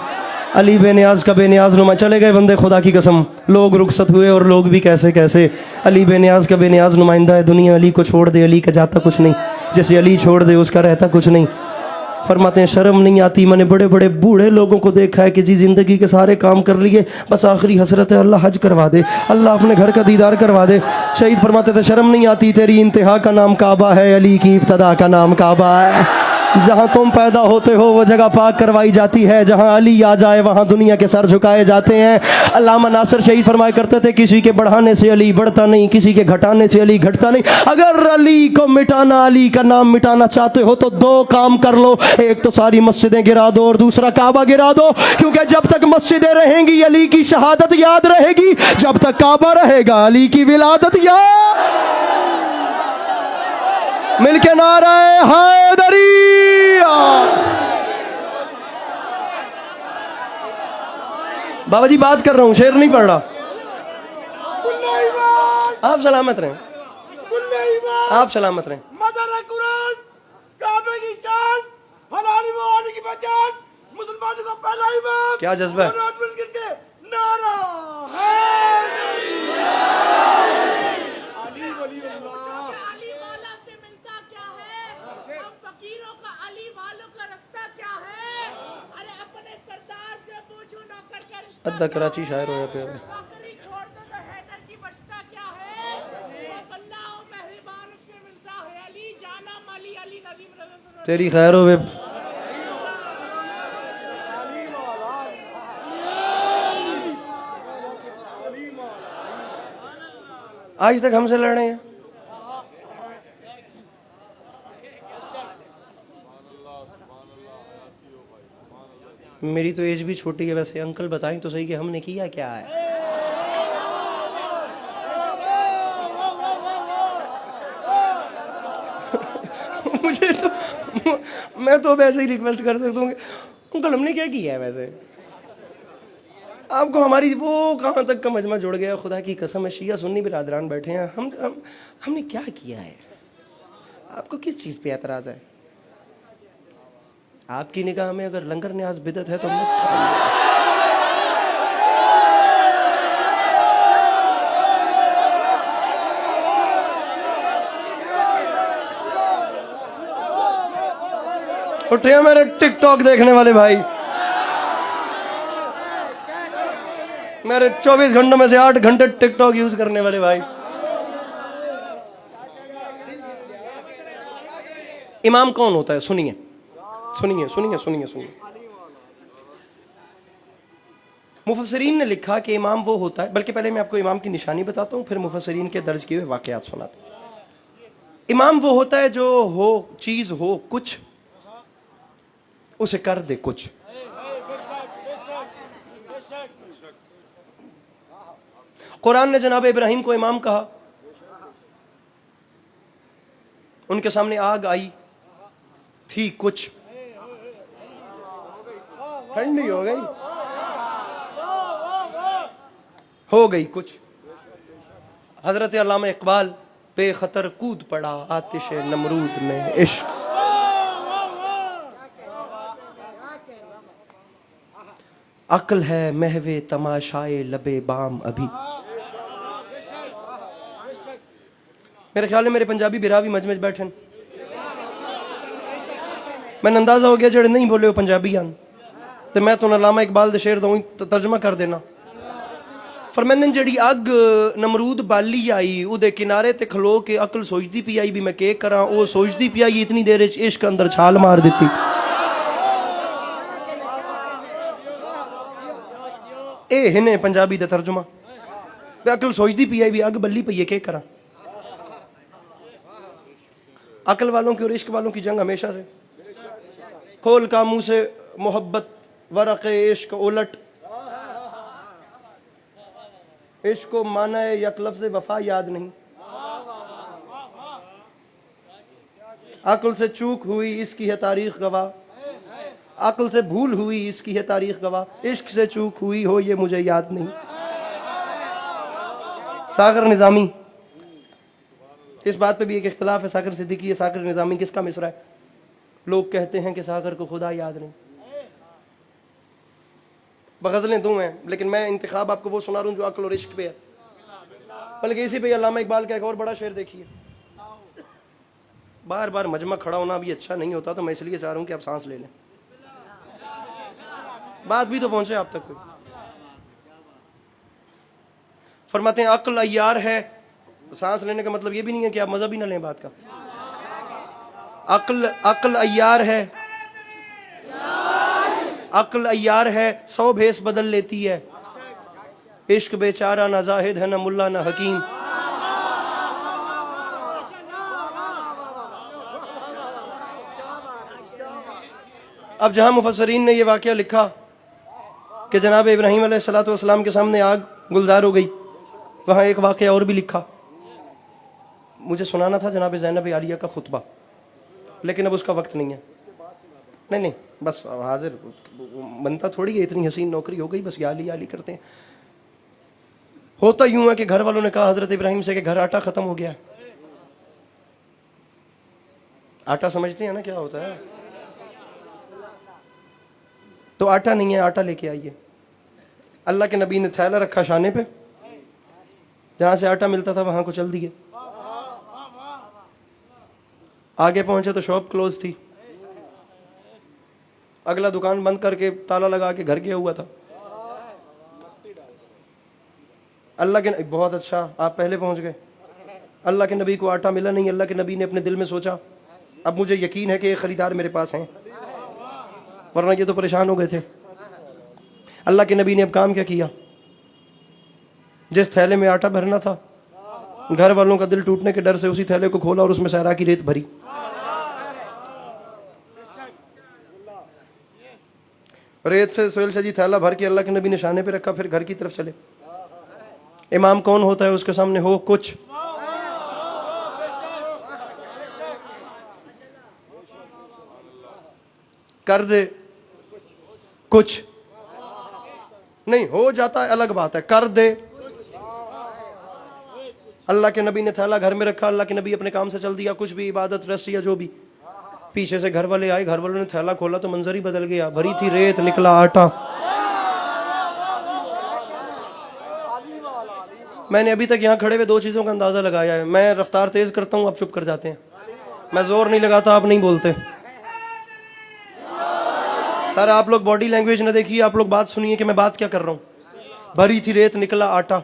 Speaker 1: अली बेनियाज का बेनियाज नुमा, चले गए बंदे खुदा की कसम, लोग रुखसत हुए और लोग भी कैसे कैसे। अली बेनियाज का बेनियाज नुमाइंदा है, दुनिया अली को छोड़ दे, अली का जाता कुछ नहीं, जैसे अली छोड़ दे उसका रहता कुछ नहीं। फरमाते हैं शर्म नहीं आती, मैंने बड़े बड़े बूढ़े लोगों को देखा है कि जी ज़िंदगी के सारे काम कर लिए, बस आखिरी हसरत है अल्लाह हज करवा दे, अल्लाह अपने घर का दीदार करवा दे। शहीद फरमाते थे शर्म नहीं आती, तेरी इंतहा का नाम काबा है, अली की इब्तदा का नाम काबा है। जहाँ तुम पैदा होते हो वो जगह पाक करवाई जाती है, जहाँ अली आ जाए वहाँ दुनिया के सर झुकाए जाते हैं। अल्लामा नासिर शहीद फरमाया करते थे किसी के बढ़ाने से अली बढ़ता नहीं, किसी के घटाने से अली घटता नहीं। अगर अली को मिटाना, अली का नाम मिटाना चाहते हो तो दो काम कर लो, एक तो सारी मस्जिदें गिरा दो और दूसरा काबा गिरा दो, क्योंकि जब तक मस्जिदें रहेंगी अली की शहादत याद रहेगी, जब तक काबा रहेगा अली की विलादत याद। मिलके नारे हैदरी। बाबा जी बात कर रहा हूँ, शेर नहीं पढ़ रहा। आप सलामत रहें, आप सलामत रहें। मुसलमानों का पहला इमाम, क्या जज्बा है। अद्दा कराची शायर हो पे तेरी खैर हो। आज तक हमसे लड़ रहे हैं। मेरी तो एज भी छोटी है वैसे, अंकल बताएं तो सही कि हमने किया क्या है। मुझे तो, मैं तो वैसे ही रिक्वेस्ट कर सकता हूँ अंकल हमने क्या किया है वैसे। आपको हमारी वो कहाँ तक का मजमा जुड़ गया, खुदा की कसम है। शिया सुन्नी बिरादरान बैठे हैं, हमने क्या किया है। आपको किस चीज़ पे एतराज़ है। आपकी निगाह में अगर लंगर न्याज बिदत है तो मत खाइए। उठिए मेरे टिकटॉक देखने वाले भाई, मेरे 24 घंटों में से 8 घंटे टिकटॉक यूज करने वाले भाई। इमाम कौन होता है? सुनिए सुनिए सुनिए सुनिए सुनिए। मुफस्सिरीन ने लिखा कि इमाम वो होता है, बल्कि पहले मैं आपको इमाम की निशानी बताता हूँ, फिर मुफस्सिरीन के दर्ज किए हुए वाकयात सुनाता हूँ। इमाम वो होता है जो हो चीज हो कुछ, उसे कर दे कुछ। कुरान ने जनाब इब्राहिम को इमाम कहा, उनके सामने आग आई थी कुछ, ठंडी हो गई कुछ। हजरत अल्लामा इकबाल बेखतर कूद पड़ा आतिश नमरूद में इश्क। अक्ल है महवे तमाशाए लबे बाम अभी। मेरे ख्याल में मेरे पंजाबी बिरावी मजमे बैठे, मैंने अंदाजा हो गया जेड़े नहीं बोले हो पंजाबी आन, तो मैं तो अल्लामा इकबाल दे शेर दूँ तो तर्जमा कर देना। फरमांदे जेड़ी अग नमरूद बाली आई उदे किनारे ते खलो के अकल सोचती पी आई भी मैं के करा, वो सोचती पी आई इतनी देर इश्क अंदर छाल मार देती। ए हिने पंजाबी दा तर्जुमा, अकल सोचती पी आई भी अग बल्ली पई है के करा। अकल वालों की और इश्क वालों की जंग हमेशा से। खोल का मुंह से मोहब्बत वरक़े इश्क उलट, इश्क को माना है यक लफ्ज़ वफा याद नहीं। अक्ल से चूक हुई इसकी है तारीख गवाह, अक्ल से भूल हुई इसकी है तारीख गवाह, इश्क से चूक हुई हो ये मुझे याद नहीं। सागर निज़ामी, इस बात पे भी एक इख्तिलाफ है, सागर सिद्दीकी है सागर निज़ामी किसका मिसरा है? लोग कहते हैं कि सागर को खुदा याद नहीं। गज़लें दो हैं, लेकिन मैं इंतखाब आपको वो सुना रहा हूँ जो अक्ल और इश्क पे है। बल्कि इसी पे अल्लामा इकबाल का एक और बड़ा शेर देखिए। बार बार मजमा खड़ा होना भी अच्छा नहीं होता, तो मैं इसलिए चाह रहा हूँ कि आप सांस ले लें, बात भी तो पहुंचे आप तक। कोई फरमाते हैं अक्ल अय्यार है, सांस लेने का मतलब ये भी नहीं है कि आप मजा भी ना लें बात का। अक्ल अय्यार है, अक्ल अय्यार है 100 भेस बदल लेती है, इश्क बेचारा ना जाहिद है ना मुल्ला ना हकीम। अब जहां मुफस्सरीन ने यह वाकया लिखा कि जनाब इब्राहीम अलैहिस्सलातु वस्सलाम के सामने आग गुलजार हो गई, वहां एक वाकया और भी लिखा। मुझे सुनाना था जनाब ज़ैनब आलिया का खुतबा, लेकिन अब उसका वक्त नहीं है। नहीं बस हाजिर बनता थोड़ी है, इतनी हसीन नौकरी हो गई, बस याली याली करते हैं। होता यूं है कि घर वालों ने कहा हजरत इब्राहिम से कि घर आटा खत्म हो गया है। आटा समझते हैं ना क्या होता है? तो आटा नहीं है, आटा लेके आइए। अल्लाह के नबी ने थैला रखा शाने पे, जहां से आटा मिलता था वहां को चल दिए। आगे पहुंचे तो शॉप क्लोज थी, अगला दुकान बंद करके ताला लगा के घर गया हुआ था। अल्लाह के बहुत अच्छा, आप पहले पहुंच गए। अल्लाह के नबी को आटा मिला नहीं। अल्लाह के नबी ने अपने दिल में सोचा अब मुझे यकीन है कि ये खरीदार मेरे पास हैं, वरना ये तो परेशान हो गए थे। अल्लाह के नबी ने अब काम क्या किया, जिस थैले में आटा भरना था, घर वालों का दिल टूटने के डर से उसी थैले को खोला और उसमें सहरा की रेत भरी। रेत से सोयल से जी थैला भर के अल्लाह के नबी ने शाने पे रखा, फिर घर की तरफ चले। इमाम कौन होता है? उसके सामने हो कुछ, कर दे कुछ, नहीं हो जाता है अलग बात है, कर दे। अल्लाह के नबी ने थैला घर में रखा, अल्लाह के नबी अपने काम से चल दिया, कुछ भी इबादत रेस्ट या जो भी। पीछे से घर वाले आए, घर वालों ने थैला खोला तो मंजर ही बदल गया, भरी थी रेत, निकला आटा। मैंने अभी तक यहाँ खड़े हुए 2 चीजों का अंदाजा लगाया है। मैं रफ्तार तेज करता हूँ, आप चुप कर जाते हैं। मैं जोर नहीं लगाता, आप नहीं बोलते। सर आप लोग बॉडी लैंग्वेज न देखिए, आप लोग बात सुनिए कि मैं बात क्या कर रहा हूँ। भरी थी रेत निकला आटा,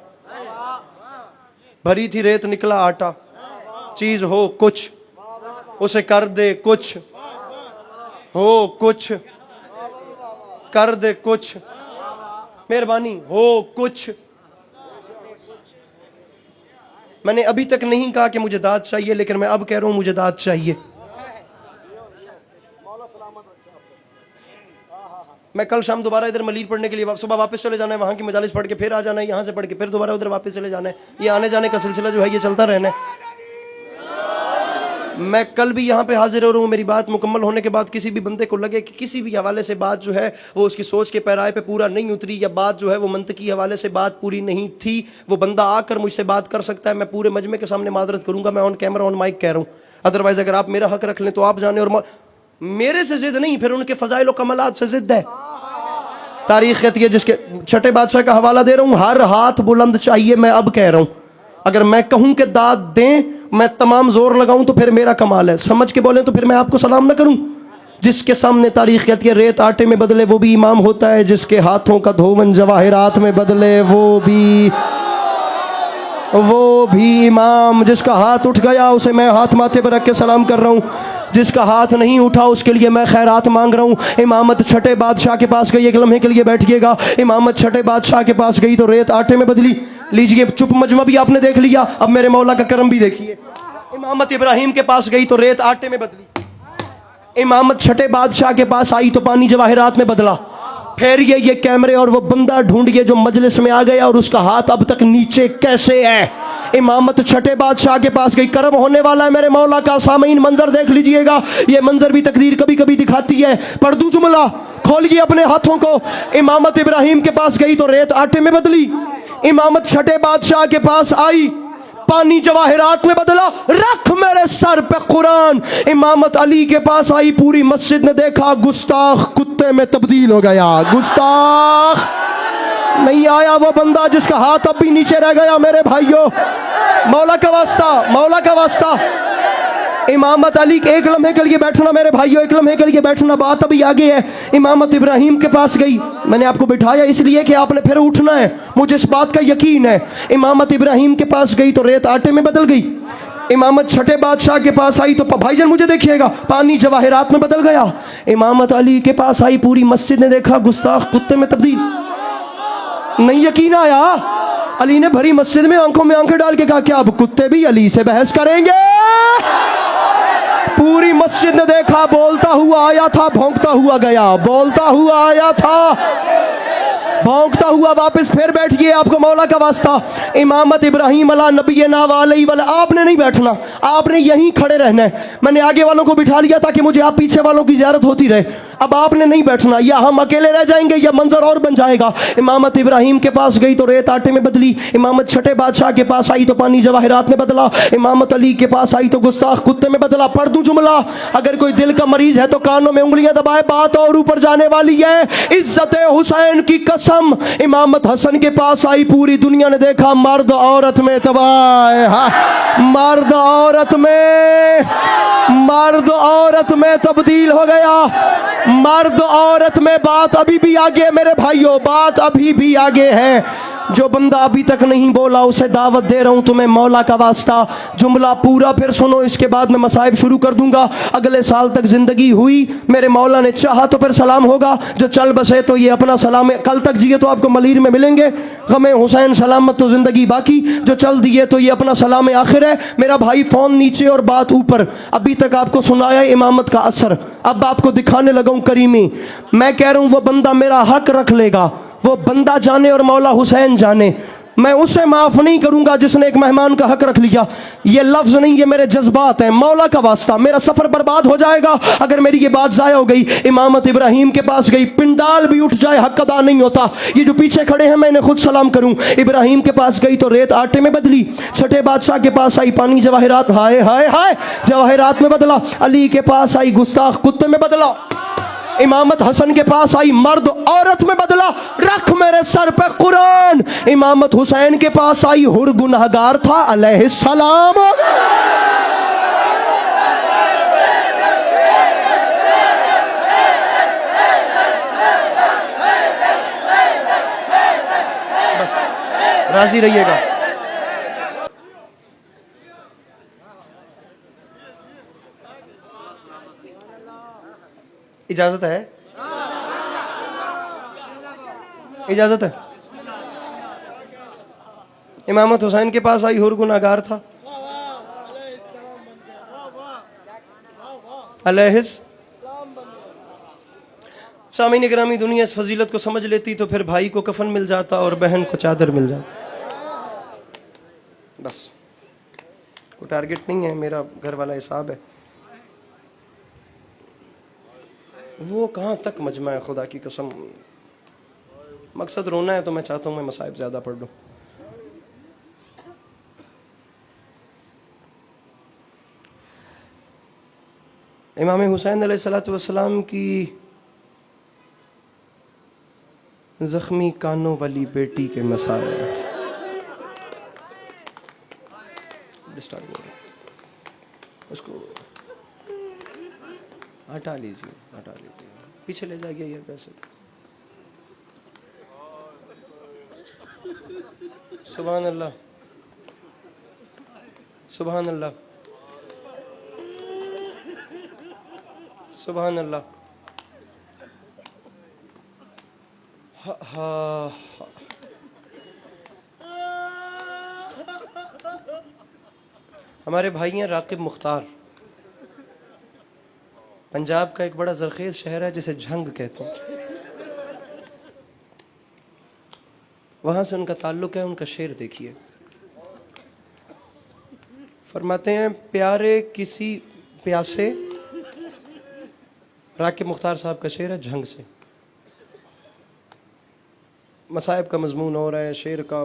Speaker 1: भरी थी रेत निकला आटा। चीज हो कुछ उसे कर दे कुछ, हो कुछ कर दे कुछ, मेहरबानी हो कुछ। मैंने अभी तक नहीं कहा कि मुझे दाद चाहिए, लेकिन मैं अब कह रहा हूं मुझे दाद चाहिए। मैं कल शाम दोबारा इधर मलीर पढ़ने के लिए सुबह वापस चले जाना है, वहां की मजालिस पढ़ के फिर आ जाना है, यहां से पढ़ के फिर दोबारा उधर वापस चले जाना है। ये आने जाने का सिलसिला जो है ये चलता रहना है। मैं कल भी यहाँ पे हाजिर हो रहा हूँ। मेरी बात मुकम्मल होने के बाद किसी भी बंदे को लगे कि किसी भी हवाले से बात जो है वो उसकी सोच के पैराए पे पूरा नहीं उतरी, या बात जो है वो मंतकी हवाले से बात पूरी नहीं थी, वो बंदा आकर मुझसे बात कर सकता है। मैं पूरे मजमे के सामने माजरत करूंगा, मैं ऑन कैमरा ऑन माइक कह रहा हूँ। अदरवाइज अगर आप मेरा हक रख लें तो आप जाने, और मेरे से जिद नहीं, फिर उनके फजाइल व कमालात से जिद है। तारीख कहती है, जिसके छठे बादशाह का हवाला दे रहा हूँ, हर हाथ बुलंद चाहिए। मैं अब कह रहा हूँ, अगर मैं कहूं कि दाद दें, मैं तमाम जोर लगाऊं तो फिर मेरा कमाल है। समझ के बोले तो फिर मैं आपको सलाम ना करूं। जिसके सामने तारीख कहती है रेत आटे में बदले वो भी इमाम होता है, जिसके हाथों का धोवन जवाहिरात में बदले वो भी इमाम। जिसका हाथ उठ गया उसे मैं हाथ माथे पर रख के सलाम कर रहा हूँ, जिसका हाथ नहीं उठा उसके लिए मैं खैरात मांग रहा हूँ। इमामत छठे बादशाह के पास गई, एक लम्हे के लिए बैठिएगा। इमामत छठे बादशाह के पास गई तो रेत आटे में बदली। लीजिए, चुप मजमा भी आपने देख लिया, अब मेरे मौला का करम भी देखिए। इमामत इब्राहिम के पास गई तो रेत आटे में बदली। इमामत छठे बादशाह के पास आई तो पानी जवाहिरात में बदला। फिर ये कैमरे और वो बंदा ढूंढिए जो मजलिस में आ गया और उसका हाथ अब तक नीचे कैसे है। इमामत छठे बादशाह के पास गई, कर्म होने वाला है मेरे मौला का। सामीन मंजर देख लीजिएगा, ये मंजर भी तकदीर कभी कभी दिखाती है। पढ़ दूं जुमला, खोलिए अपने हाथों को। इमामत इब्राहिम के पास गई तो रेत आटे में बदली। इमामत छठे बादशाह के पास आई, पानी जवाहिरात में बदला। रख मेरे सर पे कुरान। इमामत अली के पास आई, पूरी मस्जिद ने देखा, गुस्ताख कुत्ते में तब्दील हो गया। गुस्ताख नहीं आया वो बंदा जिसका हाथ अब भी नीचे रह गया। मेरे भाइयों, मौला का वास्ता, मौला का वास्ता, इमामत अली के एक लम्हे के लिए बैठना। मेरे भाइयों, एक लम्हे के लिए बैठना, बात अभी आगे है। इमामत इब्राहिम के पास गई, मैंने आपको बिठाया इसलिए कि आपने फिर उठना है, मुझे इस बात का यकीन है। इमामत इब्राहिम के पास गई तो रेत आटे में बदल गई। इमामत छठे बादशाह के पास आई तो भाईजान मुझे देखिएगा, पानी जवाहिरात में बदल गया। इमामत अली के पास आई, पूरी मस्जिद ने देखा, गुस्ताख कुत्ते में तब्दील। नहीं यकीन आया, अली ने भरी मस्जिद में आंखें डाल के कहा, क्या अब कुत्ते भी अली से बहस करेंगे? पूरी मस्जिद ने देखा, बोलता हुआ आया था, भौंकता हुआ गया। बोलता हुआ आया था, भौंकता हुआ वापस फिर बैठिए, आपको मौला का वास्ता। इमामत इब्राहिम अला नबी नावाली वाला, आपने नहीं बैठना, आपने यहीं खड़े रहना है। मैंने आगे वालों को बिठा लिया ताकि मुझे आप पीछे वालों की ज़ियारत होती रहे। अब आपने नहीं बैठना, या हम अकेले रह जाएंगे या मंजर और बन जाएगा। इमामत इब्राहिम के पास गई तो रेत आटे में बदली। इमामत छठे बादशाह के पास आई तो पानी जवाहिरात में बदला। इमामत अली के पास आई तो गुस्ताख कुत्ते में बदला। पढ़ दूं जुमला, अगर कोई दिल का मरीज है तो कानों में उंगलियां दबाए, बात और ऊपर जाने वाली है। इज्जत हुसैन की कसम, इमामत हसन के पास आई, पूरी दुनिया ने देखा, मर्द औरत में तबाह, मर्द औरत में, मर्द औरत में तब्दील हो गया। मर्द औरत में बात अभी भी आगे मेरे भाइयों, बात अभी भी आगे है। जो बंदा अभी तक नहीं बोला उसे दावत दे रहा हूं तुम्हें मौला का वास्ता। जुमला पूरा फिर सुनो, इसके बाद मैं मसाइब शुरू कर दूंगा। अगले साल तक जिंदगी हुई, मेरे मौला ने चाहा तो फिर सलाम होगा। जो चल बसे तो ये अपना सलाम है, कल तक जिए तो आपको मलीर में मिलेंगे। गमे हुसैन सलामत तो जिंदगी बाकी, जो चल दिए तो ये अपना सलाम आखिर है। मेरा भाई फोन नीचे और बात ऊपर। अभी तक आपको सुनाया इमामत का असर, अब आपको दिखाने लगा हूं करीमी। मैं कह रहा हूं वो बंदा मेरा हक रख लेगा, वो बंदा जाने और मौला हुसैन जाने, मैं उसे माफ नहीं करूंगा जिसने एक मेहमान का हक रख लिया। ये लफ्ज नहीं, ये मेरे जज्बात हैं, मौला का वास्ता। मेरा सफर बर्बाद हो जाएगा अगर मेरी ये बात जाया हो गई। इमामत इब्राहिम के पास गई, पिंडाल भी उठ जाए हक अदा नहीं होता। ये जो पीछे खड़े हैं मैं इन्हें खुद सलाम करूं। इब्राहिम के पास गई तो रेत आटे में बदली। छठे बादशाह के पास आई, पानी जवाहिरात, हाय हाय हाय, जवाहिरात में बदला। अली के पास आई, गुस्ताख कुत्ते में बदला। इमामत हसन के पास आई, मर्द औरत में बदला। रख मेरे सर पे कुरान। इमामत हुसैन के पास आई, हुर गुनहगार था अलैहिस्सलाम। बस राजी रहिएगा। इजाजत है? इजाजत है? इमामत हुसैन के पास आई, हुर गुनाहगार था, अलैहिस। सामीन गिरामी, दुनिया इस फजीलत को समझ लेती तो फिर भाई को कफन मिल जाता और बहन को चादर मिल जाता। बस कोई टारगेट नहीं है, मेरा घर वाला हिसाब है। वो कहाँ तक मजमा है, खुदा की कसम। मकसद रोना है तो मैं चाहता हूँ मैं मसाइब ज़्यादा पढ़ लूँ। इमाम हुसैन अलैहिस्सलाम की ज़ख्मी कानों वाली बेटी के मसाइल। उसको हटा लीजिए, हटा लीजिए, पीछे ले जाइए ये पैसे। सुभान अल्लाह, सुभान अल्लाह, सुभान अल्लाह। हा, हा, हा। हमारे भाई हैं राकिब मुख्तार, पंजाब का एक बड़ा ज़रखेज़ शहर है जिसे झंग कहते हैं, वहाँ से उनका ताल्लुक़ है। उनका शेर देखिए, फरमाते हैं प्यारे किसी प्यासे, राकिब मुख्तार साहब का शेर है झंग से। मसाइब का मजमून और है, शेर का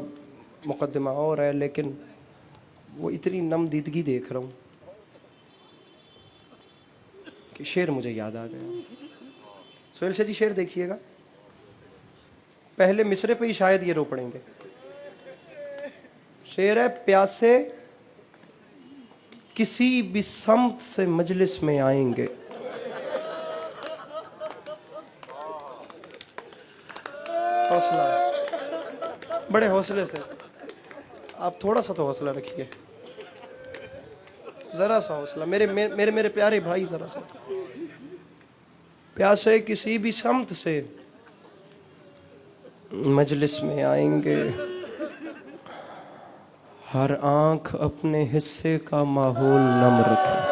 Speaker 1: मुकद्दमा और है, लेकिन वो इतनी नमदीदगी देख रहा हूँ कि शेर मुझे याद आ गया। सोहेल शाह जी शेर देखिएगा, पहले मिसरे पे ही शायद ये रो पड़ेंगे। शेर है, प्यासे किसी भी सम्त से मजलिस में आएंगे, हौसला, बड़े हौसले से। आप थोड़ा सा तो हौसला रखिए, जरा सा हौसला, मेरे मेरे मेरे, मेरे प्यारे भाई, जरा सा। प्यासे किसी भी सम्त से मजलिस में आएंगे, हर आंख अपने हिस्से का माहौल नम रखे।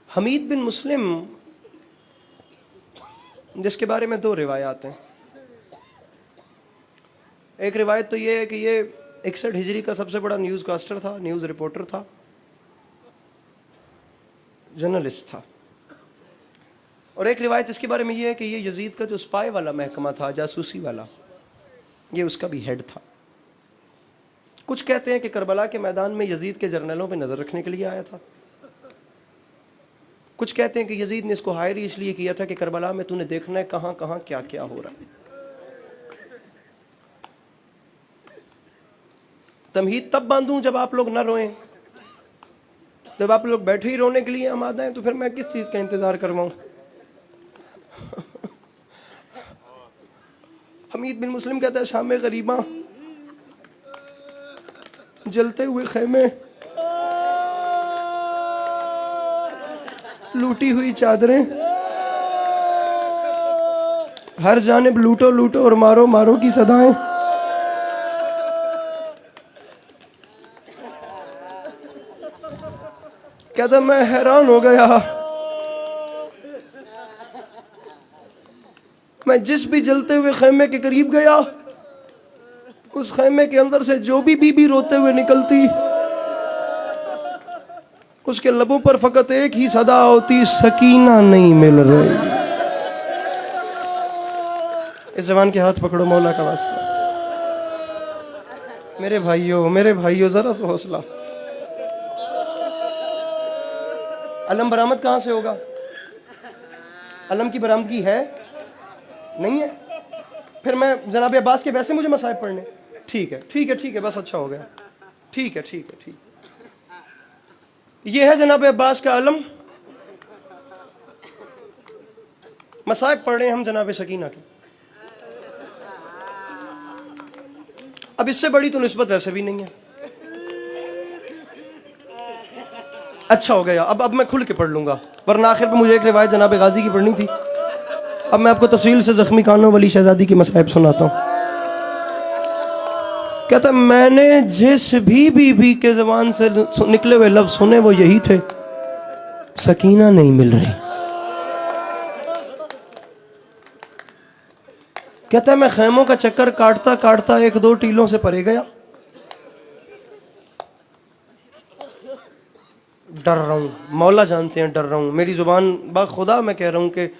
Speaker 1: हमीद बिन मुस्लिम, जिसके बारे में दो रिवायात हैं। एक रिवायत तो ये है कि ये 61 हिजरी का सबसे बड़ा न्यूज़ कास्टर था, न्यूज़ रिपोर्टर था, जर्नलिस्ट था। और एक रिवायत इसके बारे में ये है कि ये यजीद का जो स्पाई वाला महकमा था, जासूसी वाला, ये उसका भी हेड था। कुछ कहते हैं कि करबला के मैदान में यजीद के जर्नलों पे नज़र रखने के लिए आया था। कुछ कहते हैं कि यजीद ने इसको हायर इसलिए किया था कि करबला में तूने देखना है कहाँ कहाँ क्या क्या हो रहा है। तमहीद तब बांधूं जब आप लोग ना रोएं, जब आप लोग बैठे ही रोने के लिए आमादा हैं, तो फिर मैं किस चीज़ का इंतज़ार करवाऊं। हमीद बिन मुस्लिम कहता है, शाम गरीबा, जलते हुए खेमे, लूटी हुई चादरें, हर जानिब लूटो लूटो और मारो मारो की सदाएं। कहता मैं हैरान हो गया, मैं जिस भी जलते हुए खेमे के करीब गया, उस खेमे के अंदर से जो भी बीबी रोते हुए निकलती, उसके लबों पर फकत एक ही सदा होती, सकीना नहीं मिल रही। इस जवान के हाथ पकड़ो मौला का वास्ता। मेरे भाइयों जरा सा हौसला। अलम बरामद कहाँ से होगा? अलम की बरामदगी है नहीं है? फिर मैं जनाब अब्बास के वैसे मुझे मसाइब पढ़ने? ठीक है ठीक है ठीक है, बस अच्छा हो गया। ठीक है ठीक है ठीक। ये है जनाब अब्बास का आलम। मसाइब पढ़ रहे हैं हम जनाब सकीना के। अब इससे बड़ी तो निस्बत वैसे भी नहीं है। अच्छा हो गया, अब मैं खुल के पढ़ लूंगा, वरना आखिर पे मुझे एक रिवायत जनाब गाजी की पढ़नी थी। अब मैं आपको तफसील से जख्मी कानों वाली शहजादी की मसाइब सुनाता हूँ। कहता मैंने जिस भी बीबी के ज़बान से निकले हुए लफ्ज सुने वो यही थे, सकीना नहीं मिल रही। कहता है मैं खैमों का चक्कर काटता काटता एक दो टीलों से परे गया, डर रहा हूँ, मौला जानते हैं डर रहा हूँ। मेरी जुबान बाखुदा मैं कह रहा हूँ कि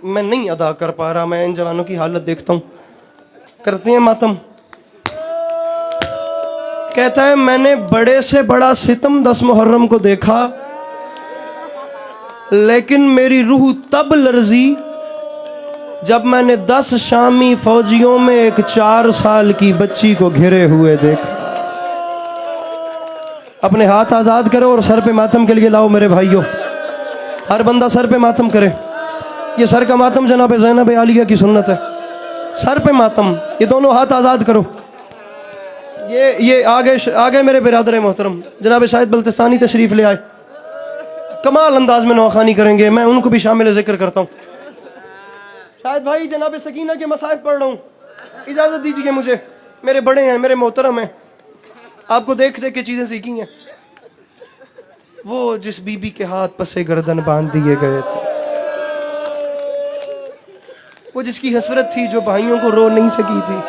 Speaker 1: मैं नहीं अदा कर पा रहा। मैं इन जवानों की हालत देखता हूँ, करते हैं मातम। कहता है मैंने बड़े से बड़ा सितम 10 मुहर्रम को देखा, लेकिन मेरी रूह तब लर्जी जब मैंने 10 शामी फौजियों में एक 4 साल की बच्ची को घिरे हुए देखा। अपने हाथ आजाद करो और सर पे मातम के लिए लाओ मेरे भाइयों। हर बंदा सर पे मातम करे। ये सर का मातम जनाब ज़ैनब आलिया की सुन्नत है। सर पे मातम, ये दोनों हाथ आजाद करो। ये आगे मेरे बिरादर मोहतरम जनाब शाहिद बल्तिस्तानी तशरीफ ले आए, कमाल अंदाज में नौखानी करेंगे। मैं उनको भी शामिल जिक्र करता हूँ। शाहिद भाई जनाब सकीना के मसाइब पढ़ रहा हूँ, इजाज़त दीजिए मुझे। मेरे बड़े हैं, मेरे मोहतरम हैं, आपको देख देख के चीज़ें सीखी हैं। वो जिस बीबी के हाथ पसे गर्दन बांध दिए गए थे, वो जिसकी हसरत थी जो भाइयों को रो नहीं सकी थी,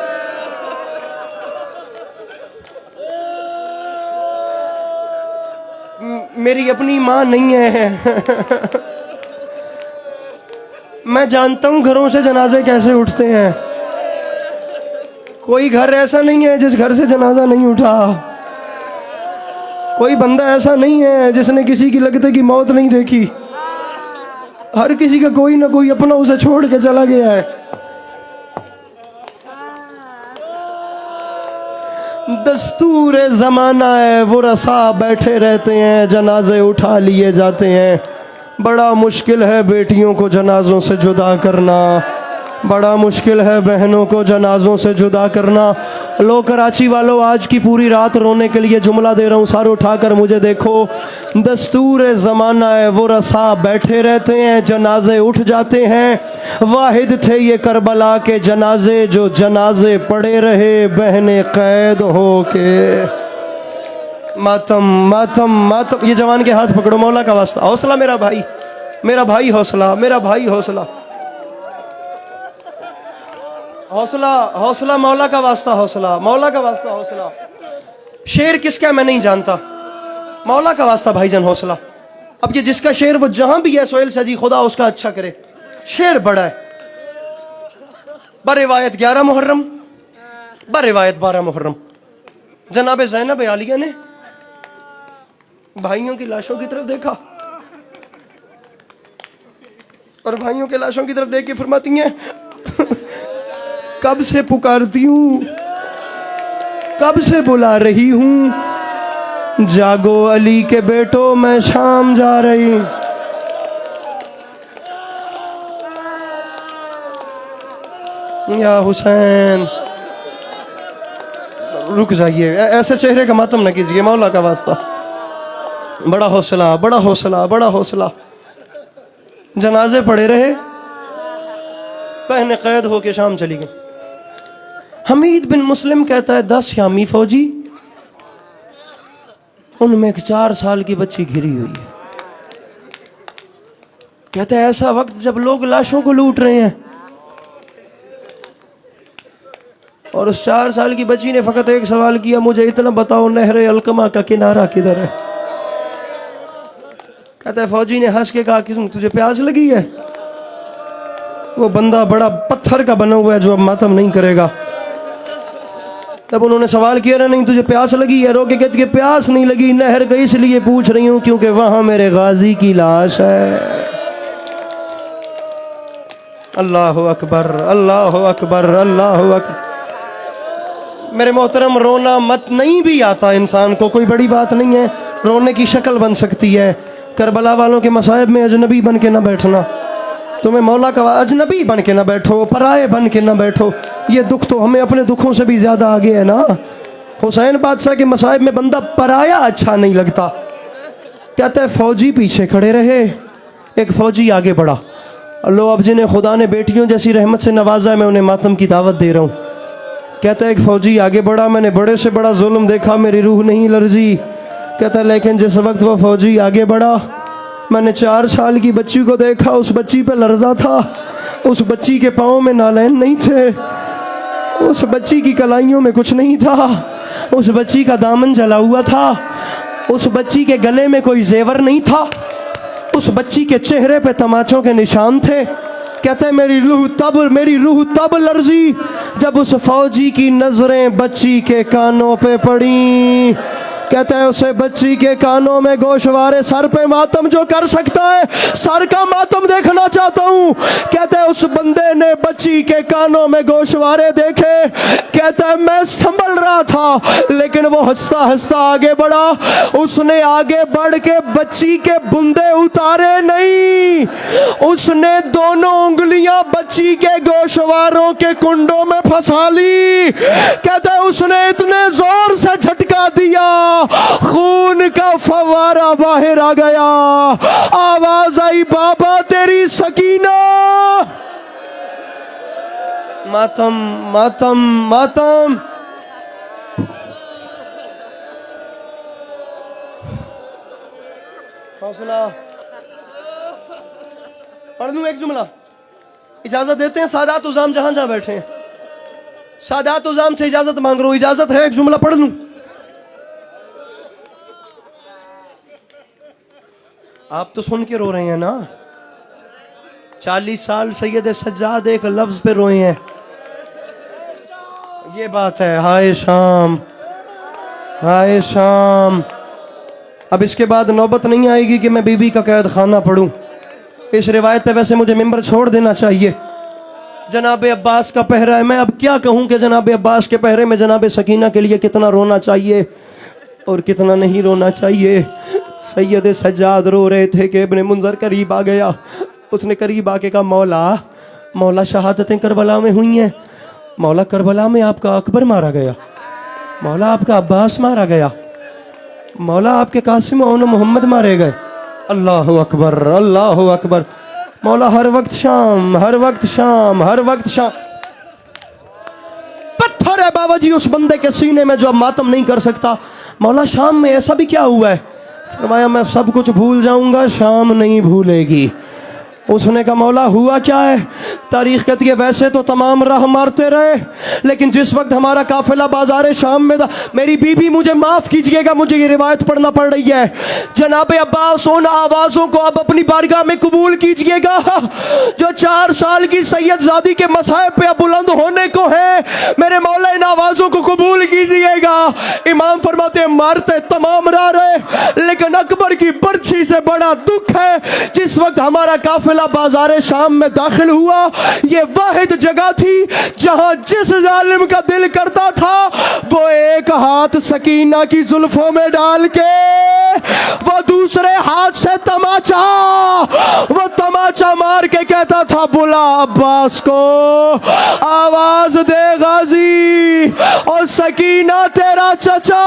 Speaker 1: मेरी अपनी माँ नहीं है। मैं जानता हूं घरों से जनाजे कैसे उठते हैं। कोई घर ऐसा नहीं है जिस घर से जनाजा नहीं उठा। कोई बंदा ऐसा नहीं है जिसने किसी की लगते की मौत नहीं देखी। हर किसी का कोई ना कोई अपना उसे छोड़ के चला गया है। दस्तूर ज़माना है, वो रसा बैठे रहते हैं, जनाजे उठा लिए जाते हैं। बड़ा मुश्किल है बेटियों को जनाजों से जुदा करना, बड़ा मुश्किल है बहनों को जनाजों से जुदा करना। लो कराची वालों, आज की पूरी रात रोने के लिए जुमला दे रहा हूँ, सारे उठाकर मुझे देखो। दस्तूर ज़माना है, वो रसा बैठे रहते हैं, जनाजे उठ जाते हैं। वाहिद थे ये करबला के जनाजे जो जनाजे पड़े रहे, बहने कैद हो के। मातम मातम मातम। ये जवान के हाथ पकड़ो, मौला का वास्ता। हौसला मेरा भाई, मेरा भाई हौसला, मेरा भाई हौसला, हौसला हौसला, मौला का वास्ता हौसला, मौला का वास्ता हौसला। शेर किसका है मैं नहीं जानता, मौला का वास्ता भाईजान हौसला। अब ये जिसका शेर वो जहां भी है सोहेल सजी, खुदा उसका अच्छा करे। शेर बड़ा है। बरिवायत 11 मुहर्रम, बरिवायत 12 मुहर्रम, जनाब ज़ैनब आलिया ने भाइयों की लाशों की तरफ देखा और भाइयों के लाशों की तरफ देख के फरमाती हैं कब से पुकारती हूँ, कब से बुला रही हूँ, जागो अली के बेटो मैं शाम जा रही हूँ। या हुसैन, रुक जाइए, ऐसे चेहरे का मातम न कीजिए, मौला का वास्ता। बड़ा हौसला, बड़ा हौसला, बड़ा हौसला। जनाजे पड़े रहे, बहन कैद होके शाम चली गई। हमीद बिन मुस्लिम कहता है 10 शामी फौजी, उनमें एक 4 साल की बच्ची घिरी हुई है। कहता है ऐसा वक्त जब लोग लाशों को लूट रहे हैं और उस 4 साल की बच्ची ने फकत एक सवाल किया, मुझे इतना बताओ नहरे अलकमा का किनारा किधर है। कहता है फौजी ने हंस के कहा कि तुझे प्यास लगी है। वो बंदा बड़ा पत्थर का बना हुआ है जो अब मातम नहीं करेगा। तब उन्होंने सवाल किया ना, नहीं तुझे प्यास लगी है। रोके कहती है प्यास नहीं लगी, नहर का इसलिए पूछ रही हूं क्योंकि वहां मेरे गाजी की लाश है। अल्लाह अकबर, अल्लाह अकबर, अल्लाह अकबर। मेरे मोहतरम, रोना मत नहीं भी आता इंसान को, कोई बड़ी बात नहीं है। रोने की शक्ल बन सकती है। करबला वालों के मसाइब में अजनबी बन के ना बैठना। तुम्हें मौला का अजनबी बन के ना बैठो, पराए बन के ना बैठो। ये दुख तो हमें अपने दुखों से भी ज़्यादा आगे है ना। हुसैन बादशाह के मसाइब में बंदा पराया अच्छा नहीं लगता। कहता है फौजी पीछे खड़े रहे, एक फौजी आगे बढ़ा। लो अब जिन्हें खुदा ने बेटियों जैसी रहमत से नवाजा है, मैं उन्हें मातम की दावत दे रहा हूँ। कहता है एक फौजी आगे बढ़ा, मैंने बड़े से बड़ा जुल्म देखा, मेरी रूह नहीं लर्जी। कहता है लेकिन जिस वक्त वो फौजी आगे बढ़ा, मैंने 4 साल की बच्ची को देखा, उस बच्ची पे लर्जा था। उस बच्ची के पाँव में नालैन नहीं थे, उस बच्ची की कलाइयों में कुछ नहीं था, उस बच्ची का दामन जला हुआ था, उस बच्ची के गले में कोई जेवर नहीं था, उस बच्ची के चेहरे पे तमाचों के निशान थे। कहते हैं मेरी रूह तब लर्जी जब उस फौजी की नजरें बच्ची के कानों पे पड़ी। कहता है उसे बच्ची के कानों में गोशवारे, सर पे मातम जो कर सकता है सर का मातम देखना चाहता हूँ। कहता है उस बंदे ने बच्ची के कानों में गोशवारे देखे। कहता है मैं संभल रहा था लेकिन वो हंसता हंसता आगे बढ़ा। उसने आगे बढ़ के बच्ची के बुंदे उतारे नहीं, उसने दोनों उंगलियां बच्ची के गोशवारों के कुंडों में फंसा ली। कहता है उसने इतने जोर से झटका दिया, खून का फवारा बाहर आ गया। आवाज आई बाबा तेरी सकीना। मातम मातम मातम। हौसला। पढ़ दूं एक जुमला? इजाजत देते हैं सादात उज़ाम जहां जहां बैठे हैं। सादात उज़ाम से इजाजत मांग रहा हूं, इजाजत है? एक जुमला पढ़ लूं? आप तो सुन के रो रहे हैं ना। 40 साल सैयद सज्जाद एक लफ्ज पे रोए हैं। ये बात है। हाय शाम, हाय शाम। अब इसके बाद नौबत नहीं आएगी कि मैं बीबी का कैद खाना पढ़ूं। इस रिवायत पे वैसे मुझे मिंबर छोड़ देना चाहिए। जनाब अब्बास का पहरा है। मैं अब क्या कहूं कि जनाब अब्बास के पहरे में जनाब सकीना के लिए कितना रोना चाहिए और कितना नहीं रोना चाहिए। सैयद सज्जाद रो रहे थे कि इब्ने मुंजर करीब आ गया। उसने करीब आके कहा मौला, मौला शहादतें करबला में हुई हैं। मौला करबला में आपका अकबर मारा गया, मौला आपका अब्बास मारा गया, मौला आपके कासिम और मोहम्मद मारे गए। अल्लाह अकबर, अल्लाह अकबर। मौला हर वक्त शाम, हर वक्त शाम, हर वक्त शाम। पत्थर है बाबा जी उस बंदे के सीने में जो अब मातम नहीं कर सकता। मौला शाम में ऐसा भी क्या हुआ है? फरमाया मैं सब कुछ भूल जाऊंगा, शाम नहीं भूलेगी। उसने कहा मौला हुआ क्या है? तारीख कहती है वैसे तो तमाम राह मारते रहे, लेकिन जिस वक्त हमारा काफिला बाजार शाम में था, मेरी बीबी मुझे माफ कीजिएगा, मुझे ये रिवायत पढ़ना पड़ रही है। जनाब अब्बास उन आवाज़ों को अब अपनी बारगाह में कबूल कीजिएगा जो 4 साल की सैयदजादी के मसाइब पे अब बुलंद होने को है। मेरे मौला इन आवाज़ों को कबूल कीजिएगा। इमाम फरमाते मारते तमाम रह रहे, लेकिन अकबर की बर्छी से बड़ा दुख है जिस वक्त हमारा काफिला बाजार शाम में दाखिल हुआ, ये वाहिद जगह थी जहां जिस जालिम का दिल करता था वो एक हाथ सकीना की जुल्फों में डाल के वो दूसरे हाथ से तमाचा मार के कहता था बुला अब्बास को, आवाज दे गाजी और सकीना तेरा चचा।